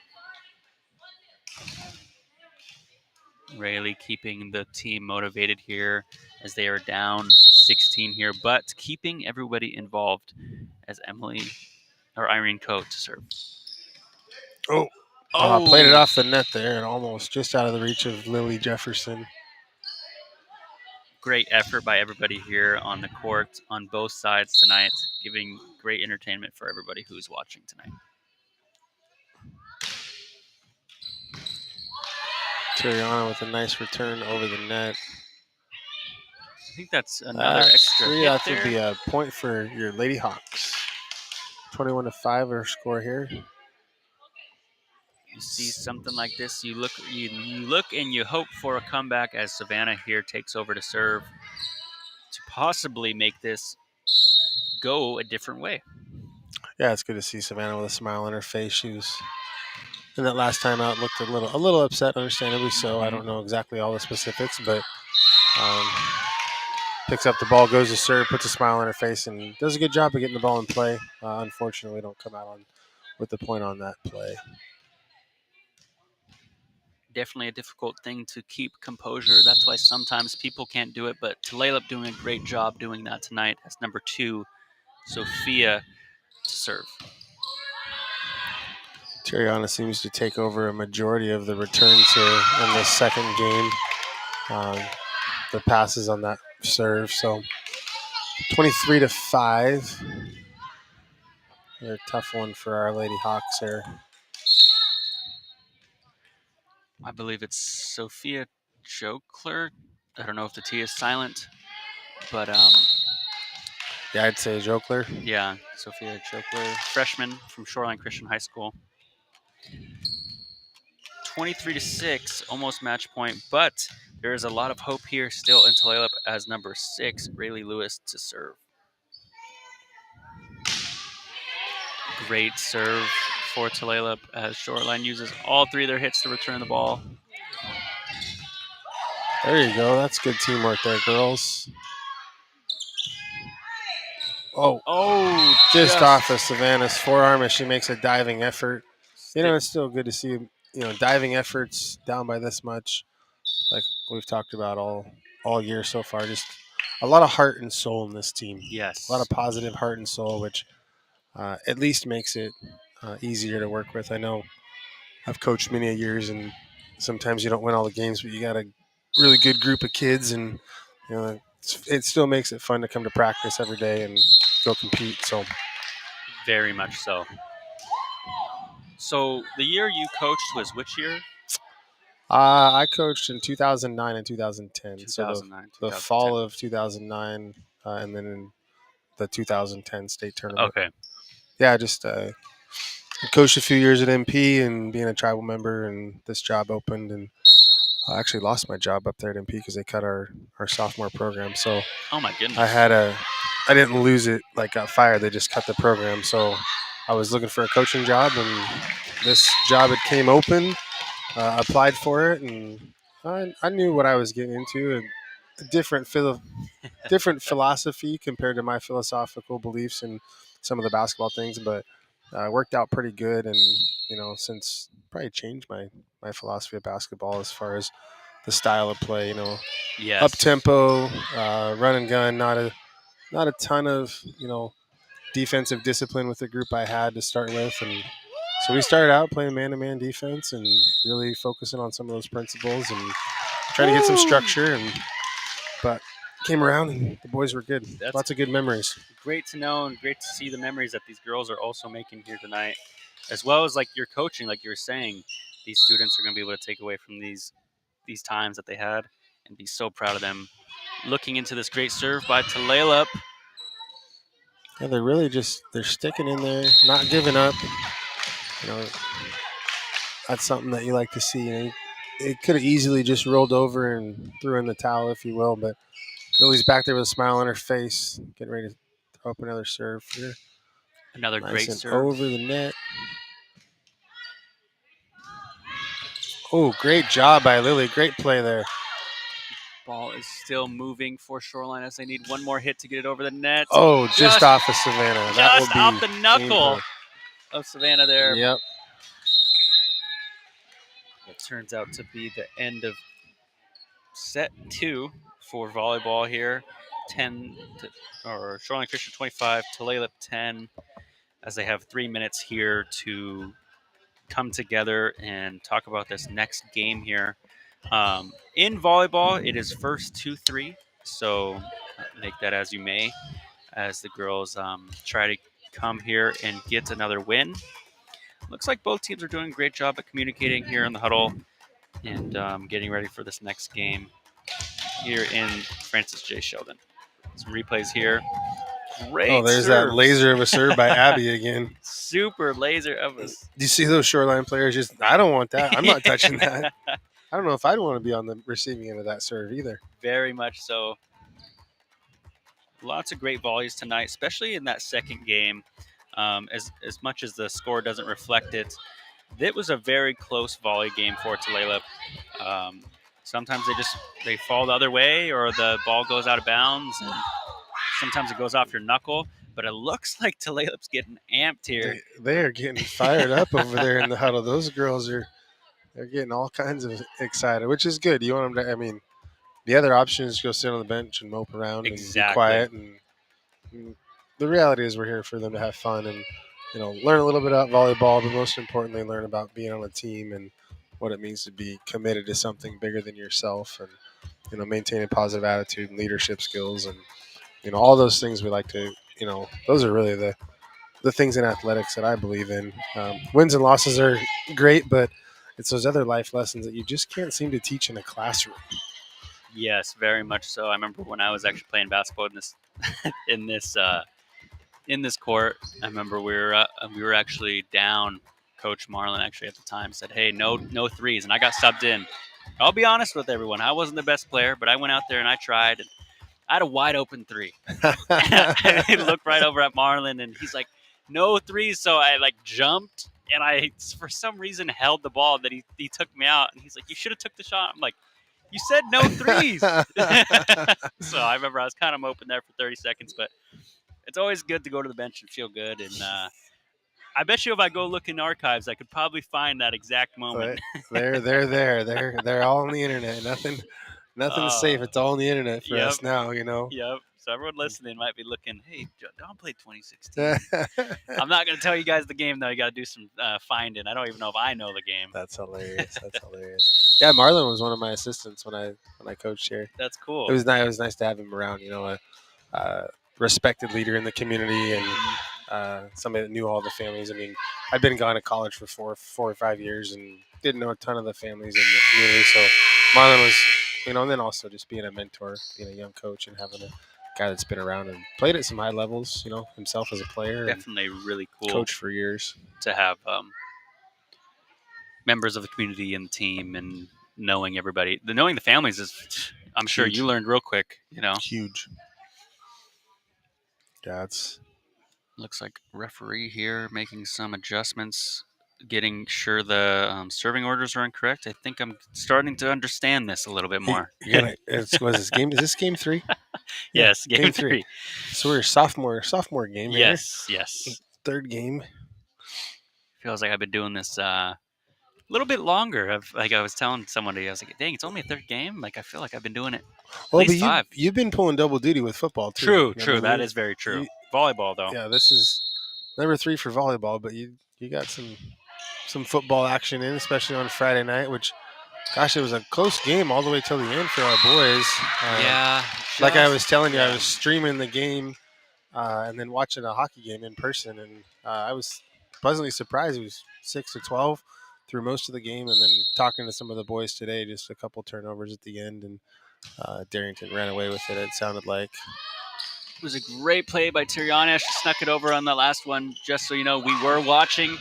Rayleigh keeping the team motivated here as they are down 16 here, but keeping everybody involved as Irene Coe to serve. Played it off the net there and almost just out of the reach of Lily Jefferson. Great effort by everybody here on the court on both sides tonight, giving great entertainment for everybody who's watching tonight. Tiriana with a nice return over the net. I think that's another extra hit that there. would be a point for your Lady Hawks. 21-5 our score here. You see something like this, you look and you hope for a comeback as Savannah here takes over to serve to possibly make this go a different way. Yeah, it's good to see Savannah with a smile on her face. She was in that last time out looked a little upset, understandably so. Mm-hmm. I don't know exactly all the specifics, but picks up the ball, goes to serve, puts a smile on her face, and does a good job of getting the ball in play. Unfortunately, we don't come out with the point on that play. Definitely a difficult thing to keep composure. That's why sometimes people can't do it, but Talalep doing a great job doing that tonight as number 2, Sophia, to serve. Tiriana seems to take over a majority of the returns here in this second game. The passes on that serve, so 23-5. A tough one for our Lady Hawks here. I believe it's Sophia Jokler. I don't know if the T is silent, but Yeah, I'd say Jokler. yeah, Sophia Jokler, freshman from Shoreline Christian High School. 23-6, almost match point, but there is a lot of hope here still in Tulalip as number 6, Rayleigh Lewis, to serve. Great serve for Tulalip as Shoreline uses all 3 of their hits to return the ball. There you go. That's good teamwork there, girls. Oh, Oh, just just off of Savannah's forearm as she makes a diving effort. stick. It's still good to see, diving efforts down by this much, like we've talked about all year so far. Just a lot of heart and soul in this team. A lot of Yes, positive heart and soul, which at least makes it easier to work with. I know I've coached many years, and sometimes you don't win all the games, but you got a really good group of kids, and it still makes it fun to come to practice every day and go compete. So very much so. So the year you coached was which year? I coached in 2009 and 2010. So the 2009, the 2010. fall of 2009, and then in the 2010 state tournament. Okay. Yeah, just I coached a few years at MP and being a tribal member, and this job opened, and I actually lost my job up there at MP because they cut our sophomore program. So Oh my I goodness. had I didn't lose it, like got fired. They just cut the program. So I was looking for a coaching job, and this job had came open. Applied for it, and I knew what I was getting into. A different philosophy compared to my philosophical beliefs and some of the basketball things, but worked out pretty good. And since probably changed my philosophy of basketball as far as the style of play. Up Yes. tempo, run and gun. Not a ton of defensive discipline with the group I had to start with, and so we started out playing man-to-man defense and really focusing on some of those principles and trying to get some Woo! structure. And but came around and the boys were good. That's Lots of good memories. great to know and great to see the memories that these girls are also making here tonight, as well as like your coaching, like you were saying. These students are going to be able to take away from these times that they had and be so proud of them. Looking into this great serve by Talalep. Yeah, they're sticking in there, not giving up. You know, that's something that you like to see. It could have easily just rolled over and threw in the towel, if you will, but Lily's back there with a smile on her face, getting ready to throw up another serve here. Another Nice great and serve. over the net. Oh, great job by Lily. Great play there. Ball is still moving for Shoreline as they need one more hit to get it over the net. Oh, just Just off of Savannah. That will just off be the painful. knuckle of Savannah there. Yep. It turns out to be the end of set two for volleyball here. 10 to, or Shoreline Christian 25, Tulalip 10, as they have 3 minutes here to come together and talk about this next game here. In volleyball, it is first 2-3, so make that as you may, as the girls try to come here and get another win. Looks like both teams are doing a great job at communicating here in the huddle and getting ready for this next game here in Francis J. Sheldon. Some replays here. Oh, Great there's that serves. laser of a serve by Abby again. Super laser of Do us. you see those Shoreline players? I don't want that. I'm not touching that. I don't know if I'd want to be on the receiving end of that serve either. Very much so. Lots of great volleys tonight, especially in that second game. As much as the score doesn't reflect it, it was a very close volley game for Tulalip. Sometimes they fall the other way, or the ball goes out of bounds, and sometimes it goes off your knuckle. But it looks like Tulalip's getting amped here. They are getting fired up over there in the huddle. Those girls they're getting all kinds of excited, which is good. You want them to. I mean, the other option is go sit on the bench and mope around and be Exactly. quiet. And the reality is, we're here for them to have fun and learn a little bit about volleyball, but most importantly, learn about being on a team and what it means to be committed to something bigger than yourself, and maintaining positive attitude and leadership skills, and all those things we like to. Those are really the things in athletics that I believe in. Wins and losses are great, but it's those other life lessons that you just can't seem to teach in a classroom. Yes, very much so. I remember when I was actually playing basketball in this in this in this court. I remember we were actually down. Coach Marlin actually at the time said, "Hey, no threes," and I got subbed in. I'll be honest with everyone. I wasn't the best player, but I went out there and I tried. And I had a wide open three. And I looked right over at Marlin, and he's like, "No threes." So I like jumped, and I for some reason held the ball. That he took me out, and he's like, "You should have took the shot." I'm like, You said no threes. So I remember I was kind of moping there for 30 seconds, but it's always good to go to the bench and feel good. And I bet you if I go look in archives, I could probably find that exact moment. But they're there. They're all on the internet. Nothing's safe. It's all on the internet for Yep, us now. You know. yep. So everyone listening might be looking, hey, Don played 2016. I'm not going to tell you guys the game, though. You got to do some finding. I don't even know if I know the game. That's hilarious. That's hilarious. Yeah, Marlon was one of my assistants when I coached here. That's cool. It was nice. It was nice to have him around. You know, a respected leader in the community and somebody that knew all the families. I mean, I'd been gone to college for four or 5 years and didn't know a ton of the families in the community. So Marlon was, you know, and then also just being a mentor, being a young coach, and having a guy that's been around and played at some high levels. You know, himself as a player, Definitely really cool. Coach for years. To have members of the community and the team and knowing everybody. Knowing the families is, I'm sure Huge. you learned real quick. You know, Huge. Yeah, it's looks like referee here making some adjustments, getting sure the serving orders are incorrect. I think I'm starting to understand this a little bit more. was this game? Is this game 3? Yes, game 3. So we're sophomore game. Yes, here. yes. Third game. Feels like I've been doing this a little bit longer. Like I was telling somebody, I was like, "Dang, it's only a third game." Like I feel like I've been doing it. Well, at least but 5. you've been pulling double duty with football too. True, You know true. what I That mean? is very true. Volleyball, though. Yeah, this is number 3 for volleyball, but you got some football action in, especially on Friday night. Which, gosh, it was a close game all the way till the end for our boys. Yeah. Like I was telling you, I was streaming the game and then watching a hockey game in person, and I was pleasantly surprised. It was 6-12 through most of the game, and then talking to some of the boys today, just a couple turnovers at the end, and Darrington ran away with it. It sounded like. It was a great play by Tiriana. She snuck it over on the last one. Just so you know, we were watching.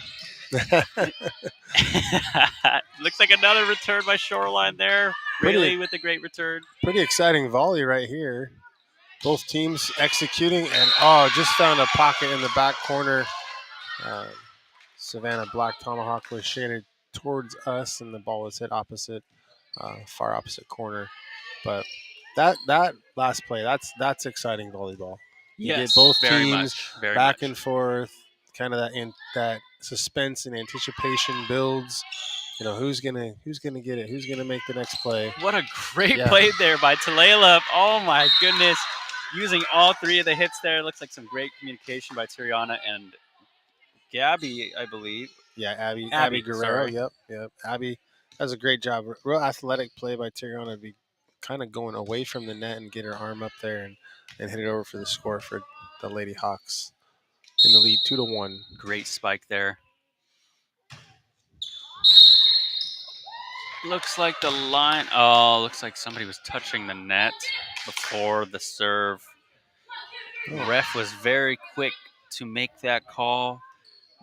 Looks like another return by Shoreline there. Really, with a great return. Pretty exciting volley right here. Both teams executing, and just found a pocket in the back corner. Savannah Black Tomahawk was shaded towards us, and the ball was hit far opposite corner. But that last play, that's exciting volleyball. You get both teams back and forth, kind of that suspense and anticipation builds. You know, who's gonna get it? Who's gonna make the next play? What a great play there by Talayla. Oh my goodness. Using all 3 of the hits there. Looks like some great communication by Tiriana and Gabby, I believe. Yeah, Abby Guerrero. Sorry. Yep. Abby does a great job. Real athletic play by Tiriana to be kind of going away from the net and get her arm up there and hit it over for the score for the Lady Hawks in the lead 2-1. Great spike there. Looks like the line. Oh, looks like somebody was touching the net before the serve. The ref was very quick to make that call,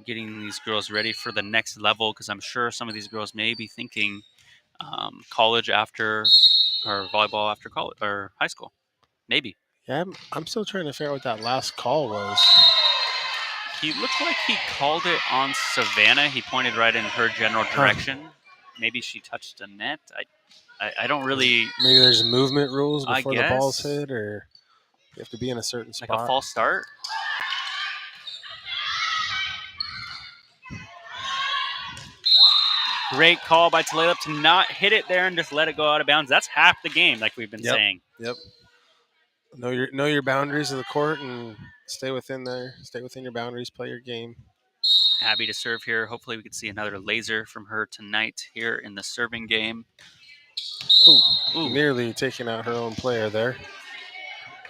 getting these girls ready for the next level, because I'm sure some of these girls may be thinking college after, or volleyball after college or high school. Maybe. Yeah, I'm still trying to figure out what that last call was. He looked like he called it on Savannah. He pointed right in her general direction. Maybe she touched a net. I don't really. Maybe there's movement rules before the ball's hit, or you have to be in a certain spot. Like a false start. Great call by Talayla to not hit it there and just let it go out of bounds. That's half the game, like we've been saying. Yep. Know your boundaries of the court and stay within there. Stay within your boundaries. Play your game. Abby to serve here. Hopefully we could see another laser from her tonight here in the serving game. Ooh. Nearly taking out her own player there.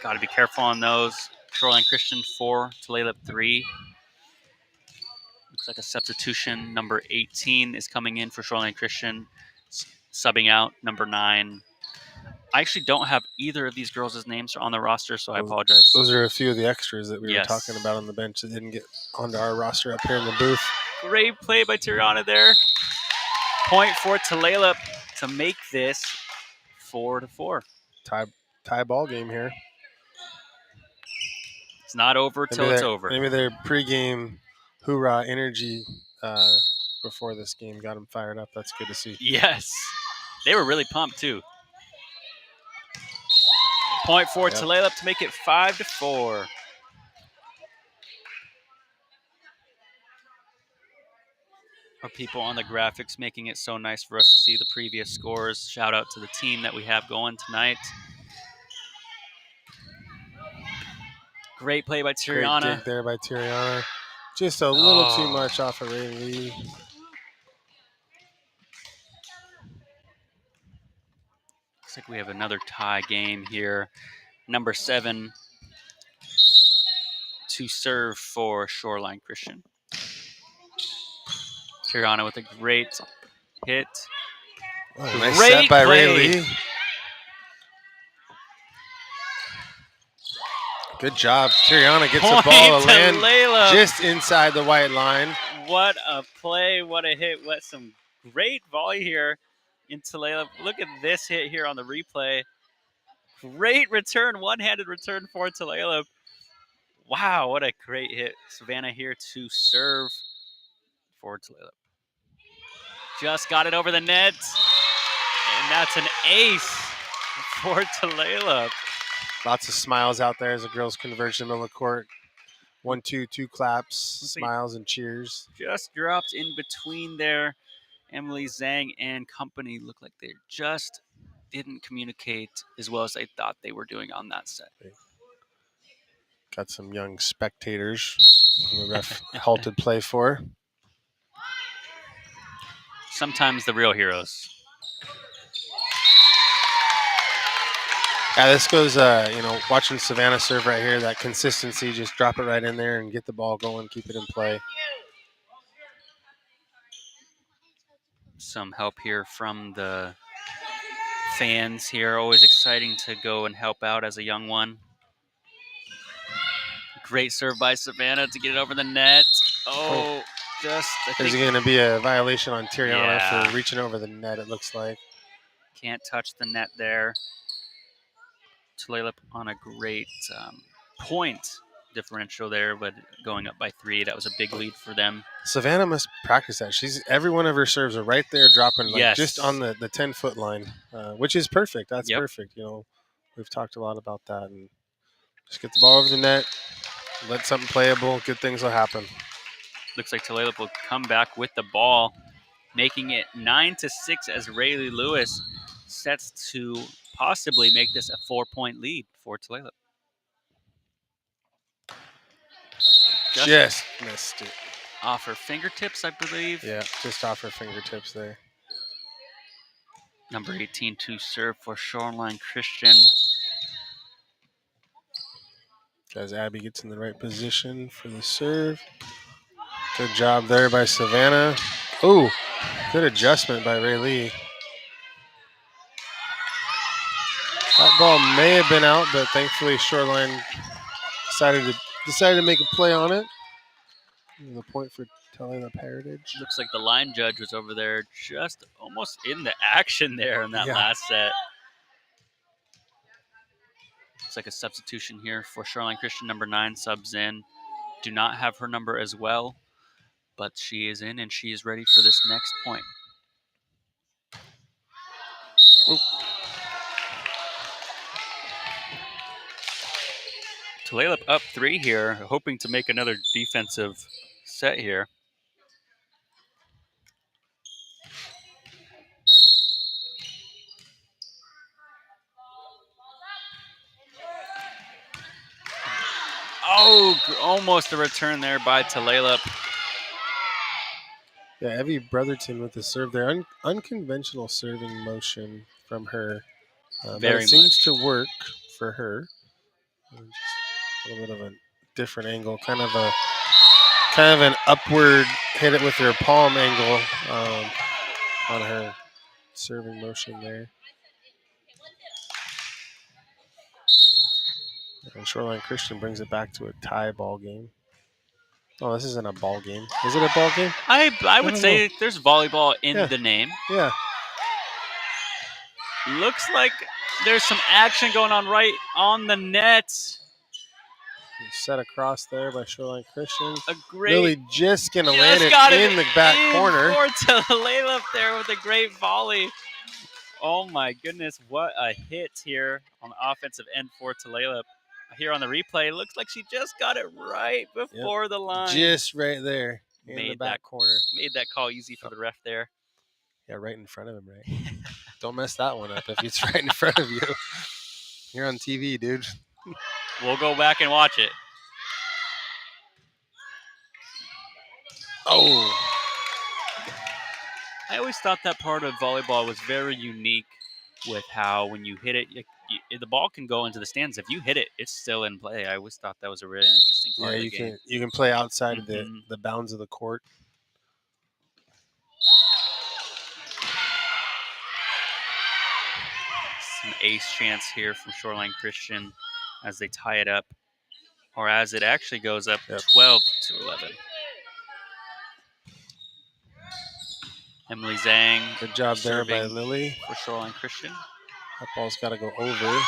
Got to be careful on those. Shoreline Christian 4, Talayla 3. Looks like a substitution. Number 18 is coming in for Shoreline Christian. Subbing out number 9. I actually don't have either of these girls' names on the roster, so I apologize. Those are a few of the extras that we were talking about on the bench that didn't get onto our roster up here in the booth. Great play by Tiriana there. Point for Talayla to make this 4-4. Tie ball game here. It's not over till it's over. Maybe their pregame hoorah energy before this game got them fired up. That's good to see. Yes. They were really pumped, too. point for Tulalip to make it 5-4. Our people on the graphics making it so nice for us to see the previous scores. Shout out to the team that we have going tonight. Great play by Tiriana. Great dig there by Tiriana. Just a little too much off of Ray Lee. Looks like we have another tie game here. Number 7 to serve for Shoreline Christian. Tiriana with a great hit. Oh, nice set by Ray Lee. Good job. Tiriana gets the ball to land just inside the white line. What a play. What a hit. What some great volley here in Tulalip. Look at this hit here on the replay. Great return. One-handed return for Tulalip. Wow, what a great hit. Savannah here to serve for Tulalip. Just got it over the net. And that's an ace for Tulalip. Lots of smiles out there as the girls converge in the middle of the court. 1, 2, 2 claps, smiles and cheers. Just dropped in between there. Emily Zhang and company look like they just didn't communicate as well as they thought they were doing on that set. Got some young spectators the ref halted play for. Sometimes the real heroes. Yeah, this goes, watching Savannah serve right here, that consistency, just drop it right in there and get the ball going, keep it in play. Some help here from the fans here. Always exciting to go and help out as a young one. Great serve by Savannah to get it over the net. Oh, There's going to be a violation on Tiriana for reaching over the net, it looks like. Can't touch the net there. Tulalip on a great point differential there, but going up by 3, that was a big lead for them. Savannah must practice that. Every one of her serves are right there dropping just on the 10-foot line, which is perfect. That's perfect. We've talked a lot about that. And just get the ball over the net, let something playable, good things will happen. Looks like Tulalip will come back with the ball, making it 9-6 as Rayleigh Lewis sets to possibly make this a 4-point lead for Tulalip. Just missed it. Off her fingertips, I believe. Yeah, just off her fingertips there. Number 18 to serve for Shoreline Christian. As Abby gets in the right position for the serve. Good job there by Savannah. Oh, good adjustment by Ray Lee. That ball may have been out, but thankfully Shoreline decided to make a play on it. And the point for Tulalip Heritage. Looks like the line judge was over there just almost in the action there in that last set. Looks like a substitution here for Shoreline Christian. Number 9 subs in. Do not have her number as well, but she is in and she is ready for this next point. Oop. Tulalip up 3 here, hoping to make another defensive set here. Oh, almost a return there by Tulalip. Yeah, Evie Brotherton with the serve there. Unconventional serving motion from her. Very it seems to work for her. Just a little bit of a different angle, kind of an upward hit it with her palm angle on her serving motion there. And Shoreline Christian brings it back to a tie ball game. Oh, this isn't a ball game. Is it a ball game? I would say there's volleyball in the name. Yeah. Looks like there's some action going on right on the net. Set across there by Shoreline Christian. A great. Really just going to land it in the back corner. For Tulalip there with a great volley. Oh my goodness, what a hit here on the offensive end for Talalip. Here on the replay, looks like she just got it right Yep. before the line. Just right there in the Made back corner. Made that call easy for the ref there. Yeah, right in front of him, right? Don't mess that one up if it's right in front of you. You're on TV, dude. We'll go back and watch it. Oh, I always thought that part of volleyball was very unique with how when you hit it, the ball can go into the stands. If you hit it, it's still in play. I always thought that was a really interesting part yeah. of the game. You can play outside of Mhm. the bounds of the court. Some ace chance here from Shoreline Christian as they tie it up, or as it actually goes up Yep. 12-11. Emily Zhang. Good job there by serving Lily. for Shoreline Christian. That ball's got to go over.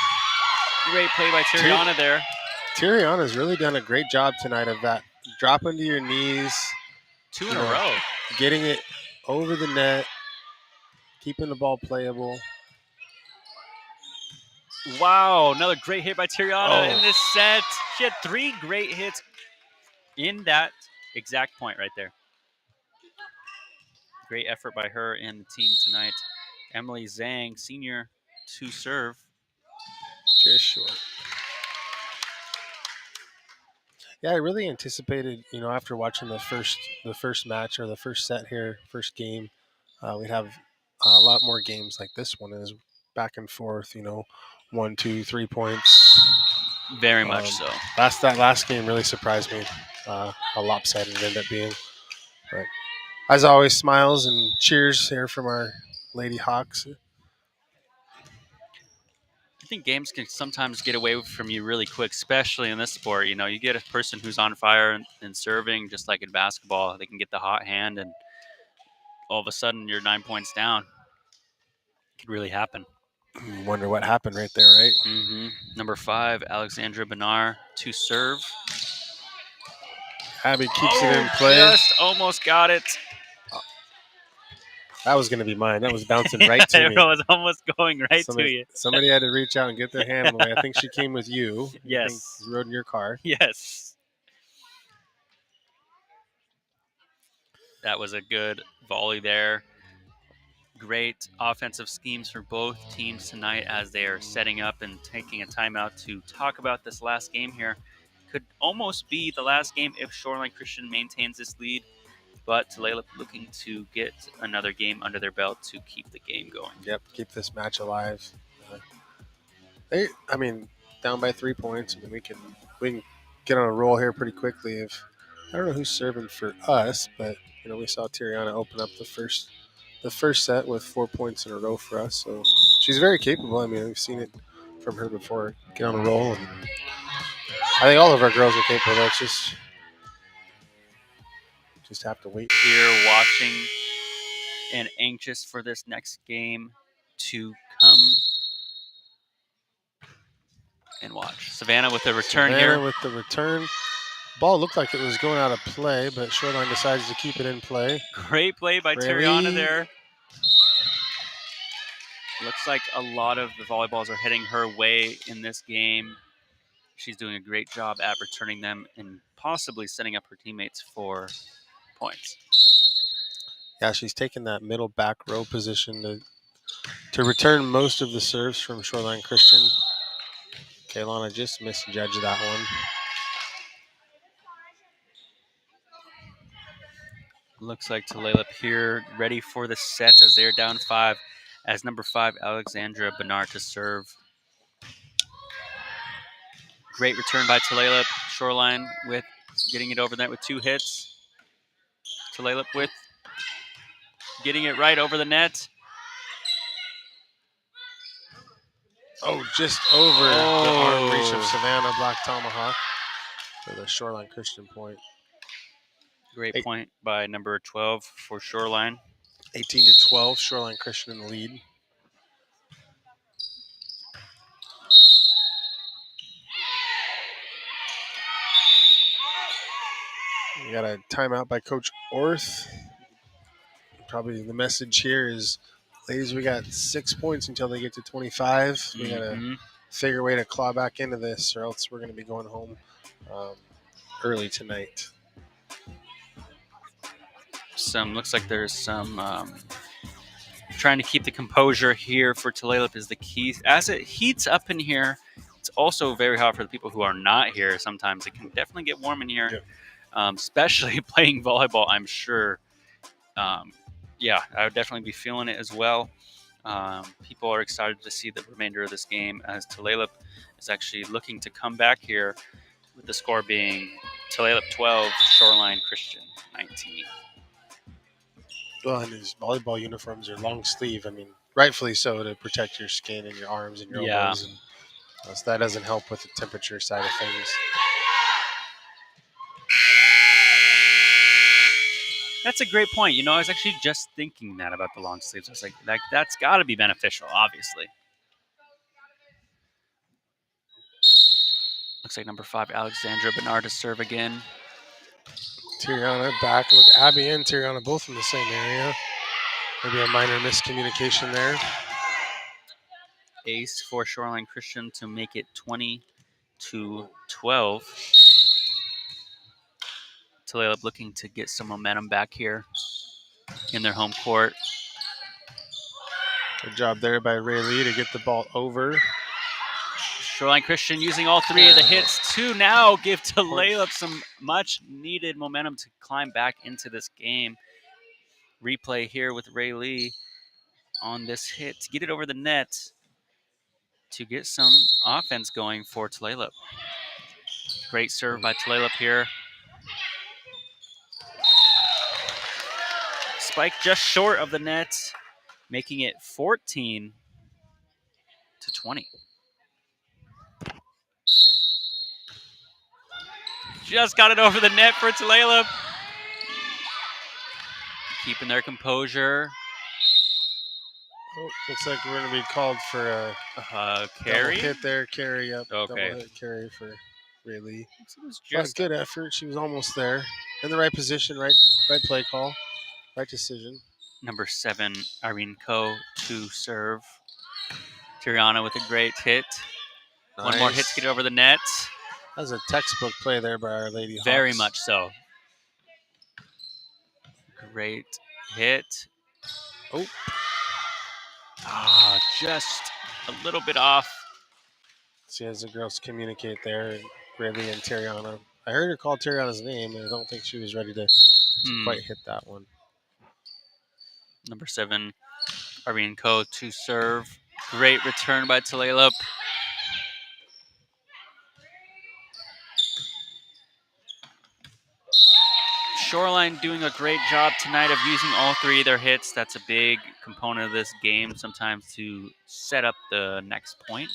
Great play by Tiriana there. Tiriana's really done a great job tonight of that. Dropping to your knees. 2 in a row. Getting it over the net. Keeping the ball playable. Wow, another great hit by Tiriana in this set. She had 3 great hits in that exact point right there. Great effort by her and the team tonight. Emily Zhang, senior, to serve. Just short. Yeah, I really anticipated, after watching the first match or the first set here, first game, we'd have a lot more games like this one is back and forth. 1, 2, 3 points. Very much so. That last game really surprised me. How lopsided it ended up being. But as always, smiles and cheers here from our Lady Hawks. I think games can sometimes get away from you really quick, especially in this sport. You get a person who's on fire and serving, just like in basketball. They can get the hot hand, and all of a sudden you're 9 points down. It could really happen. You wonder what happened right there, right? Mm-hmm. Number 5, Alexandra Benar to serve. Abby keeps it in play. Just almost got it. That was going to be mine. That was bouncing right to me. It was almost going to you. Somebody had to reach out and get their hand in the way. I think she came with you. Yes. I think you rode in your car. Yes. That was a good volley there. Great offensive schemes for both teams tonight as they are setting up and taking a timeout to talk about this last game here. Could almost be the last game if Shoreline Christian maintains this lead, but Tulalip looking to get another game under their belt to keep the game going. Yep, keep this match alive. Down by 3 points. We can get on a roll here pretty quickly. If I don't know who's serving for us, but we saw Tiriana open up the first set with 4 points in a row for us. So she's very capable. We've seen it from her before. Get on a roll, and I think all of our girls are capable. It's just have to wait. Here watching and anxious for this next game to come and watch. Savannah with the return here. With the return. Ball looked like it was going out of play, but Shoreline decides to keep it in play. Great play by Tiriana there. Looks like a lot of the volleyballs are heading her way in this game. She's doing a great job at returning them and possibly setting up her teammates for points. Yeah, she's taking that middle back row position to return most of the serves from Shoreline Christian. Kaylana just misjudged that one. Looks like Tulalip here ready for the set as they're down 5 as number 5, Alexandra Benar to serve. Great return by Tulalip. Shoreline with getting it over the net with 2 hits. Tulalip with getting it right over the net. Oh, just over the arm reach of Savannah. Black Tomahawk for the Shoreline Christian point. Great point by number 12 for Shoreline. 18-12, Shoreline Christian in the lead. We got a timeout by Coach Orth. Probably the message here is Ladies, we got 6 points until they get to 25. We got to figure a way to claw back into this, or else we're going to be going home early tonight. Looks like there's some trying to keep the composure here for Tulalip is the key. As it heats up in here, it's also very hot for the people who are not here. Sometimes it can definitely get warm in here, especially playing volleyball, I'm sure. Yeah, I would definitely be feeling it as well. People are excited to see the remainder of this game as Tulalip is actually looking to come back here with the score being Tulalip 12, Shoreline Christian 19. Well, and his volleyball uniforms are long sleeve. I mean, rightfully so, to protect your skin and your arms and your elbows. And so that doesn't help with the temperature side of things. That's a great point. I was actually just thinking that about the long sleeves. I was like that's got to be beneficial, obviously. Looks like number 5, Alexandra Bernard to serve again. Tiriana back. Look, Abby and Tiriana both from the same area. Maybe a minor miscommunication there. Ace for Shoreline Christian to make it 20-12. Tulalip looking to get some momentum back here in their home court. Good job there by Ray Lee to get the ball over. Shoreline Christian using all 3 of the hits to now give Tulalip some much-needed momentum to climb back into this game. Replay here with Ray Lee on this hit to get it over the net to get some offense going for Tulalip. Great serve by Tulalip here. Spike just short of the net, making it 14-20. Just got it over the net for Tulalip. Keeping their composure. Oh, looks like we're going to be called for a carry. Double hit there, carry up. Okay. Double hit carry for Ray Lee. Just good effort. She was almost there. In the right position, right play call, right decision. Number 7, Irene Ko to serve. Tiriana with a great hit. Nice. One more hit to get over the net. That was a textbook play there by Our Lady Hawks. Very much so. Great hit. Oh. Just a little bit off. See, as the girls communicate there, Ray Lee and Tiriana. I heard her call Tiriana's name, and I don't think she was ready to quite hit that one. Number 7, Irene Ko to serve. Great return by Tulalip. Shoreline doing a great job tonight of using all 3 of their hits. That's a big component of this game, sometimes to set up the next point.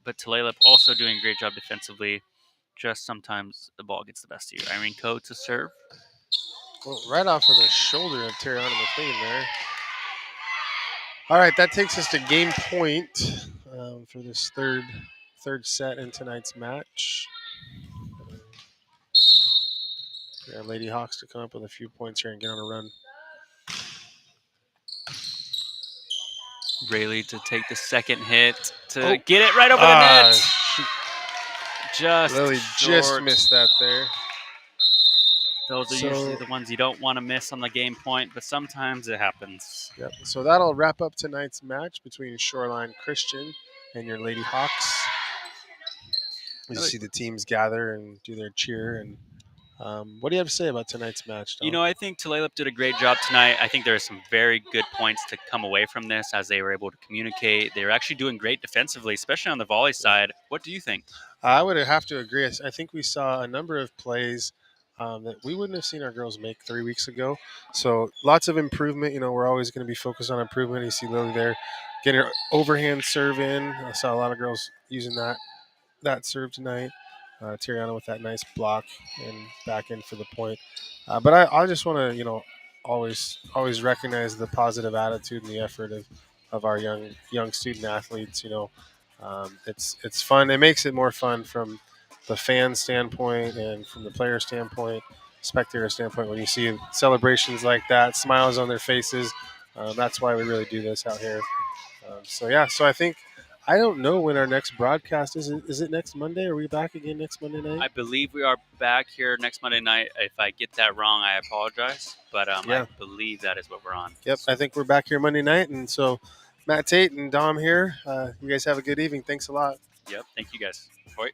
But Tulalip also doing a great job defensively. Just sometimes the ball gets the best of you. Irene Ko to serve. Well, right off of the shoulder of Tiriana McLean there. All right, that takes us to game point for this third set in tonight's match. Lady Hawks to come up with a few points here and get on a run. Rayleigh to take the second hit to get it right over the net. Lily just missed that there. Those are usually the ones you don't want to miss on the game point, but sometimes it happens. Yep. So that'll wrap up tonight's match between Shoreline Christian and your Lady Hawks. You see the teams gather and do their cheer. And what do you have to say about tonight's match, Tom? I think Tulalip did a great job tonight. I think there are some very good points to come away from this as they were able to communicate. They were actually doing great defensively, especially on the volley side. What do you think? I would have to agree. I think we saw a number of plays that we wouldn't have seen our girls make 3 weeks ago. So lots of improvement. We're always going to be focused on improvement. You see Lily there getting her overhand serve in. I saw a lot of girls using that serve tonight. Tiriana with that nice block and back in for the point. But I just want to, always recognize the positive attitude and the effort of our young student athletes. It's fun. It makes it more fun from the fan standpoint and from the player standpoint, spectator standpoint. When you see celebrations like that, smiles on their faces, That's why we really do this out here. So yeah, so I think I don't know when our next broadcast is. Is it next Monday? Are we back again next Monday night? I believe we are back here next Monday night. If I get that wrong, I apologize. But I Yeah. believe that is what we're on. Yep. I think we're back here Monday night, and so Matt Tate and Dom here. You guys have a good evening. Thanks a lot. Yep. Thank you guys. Bye.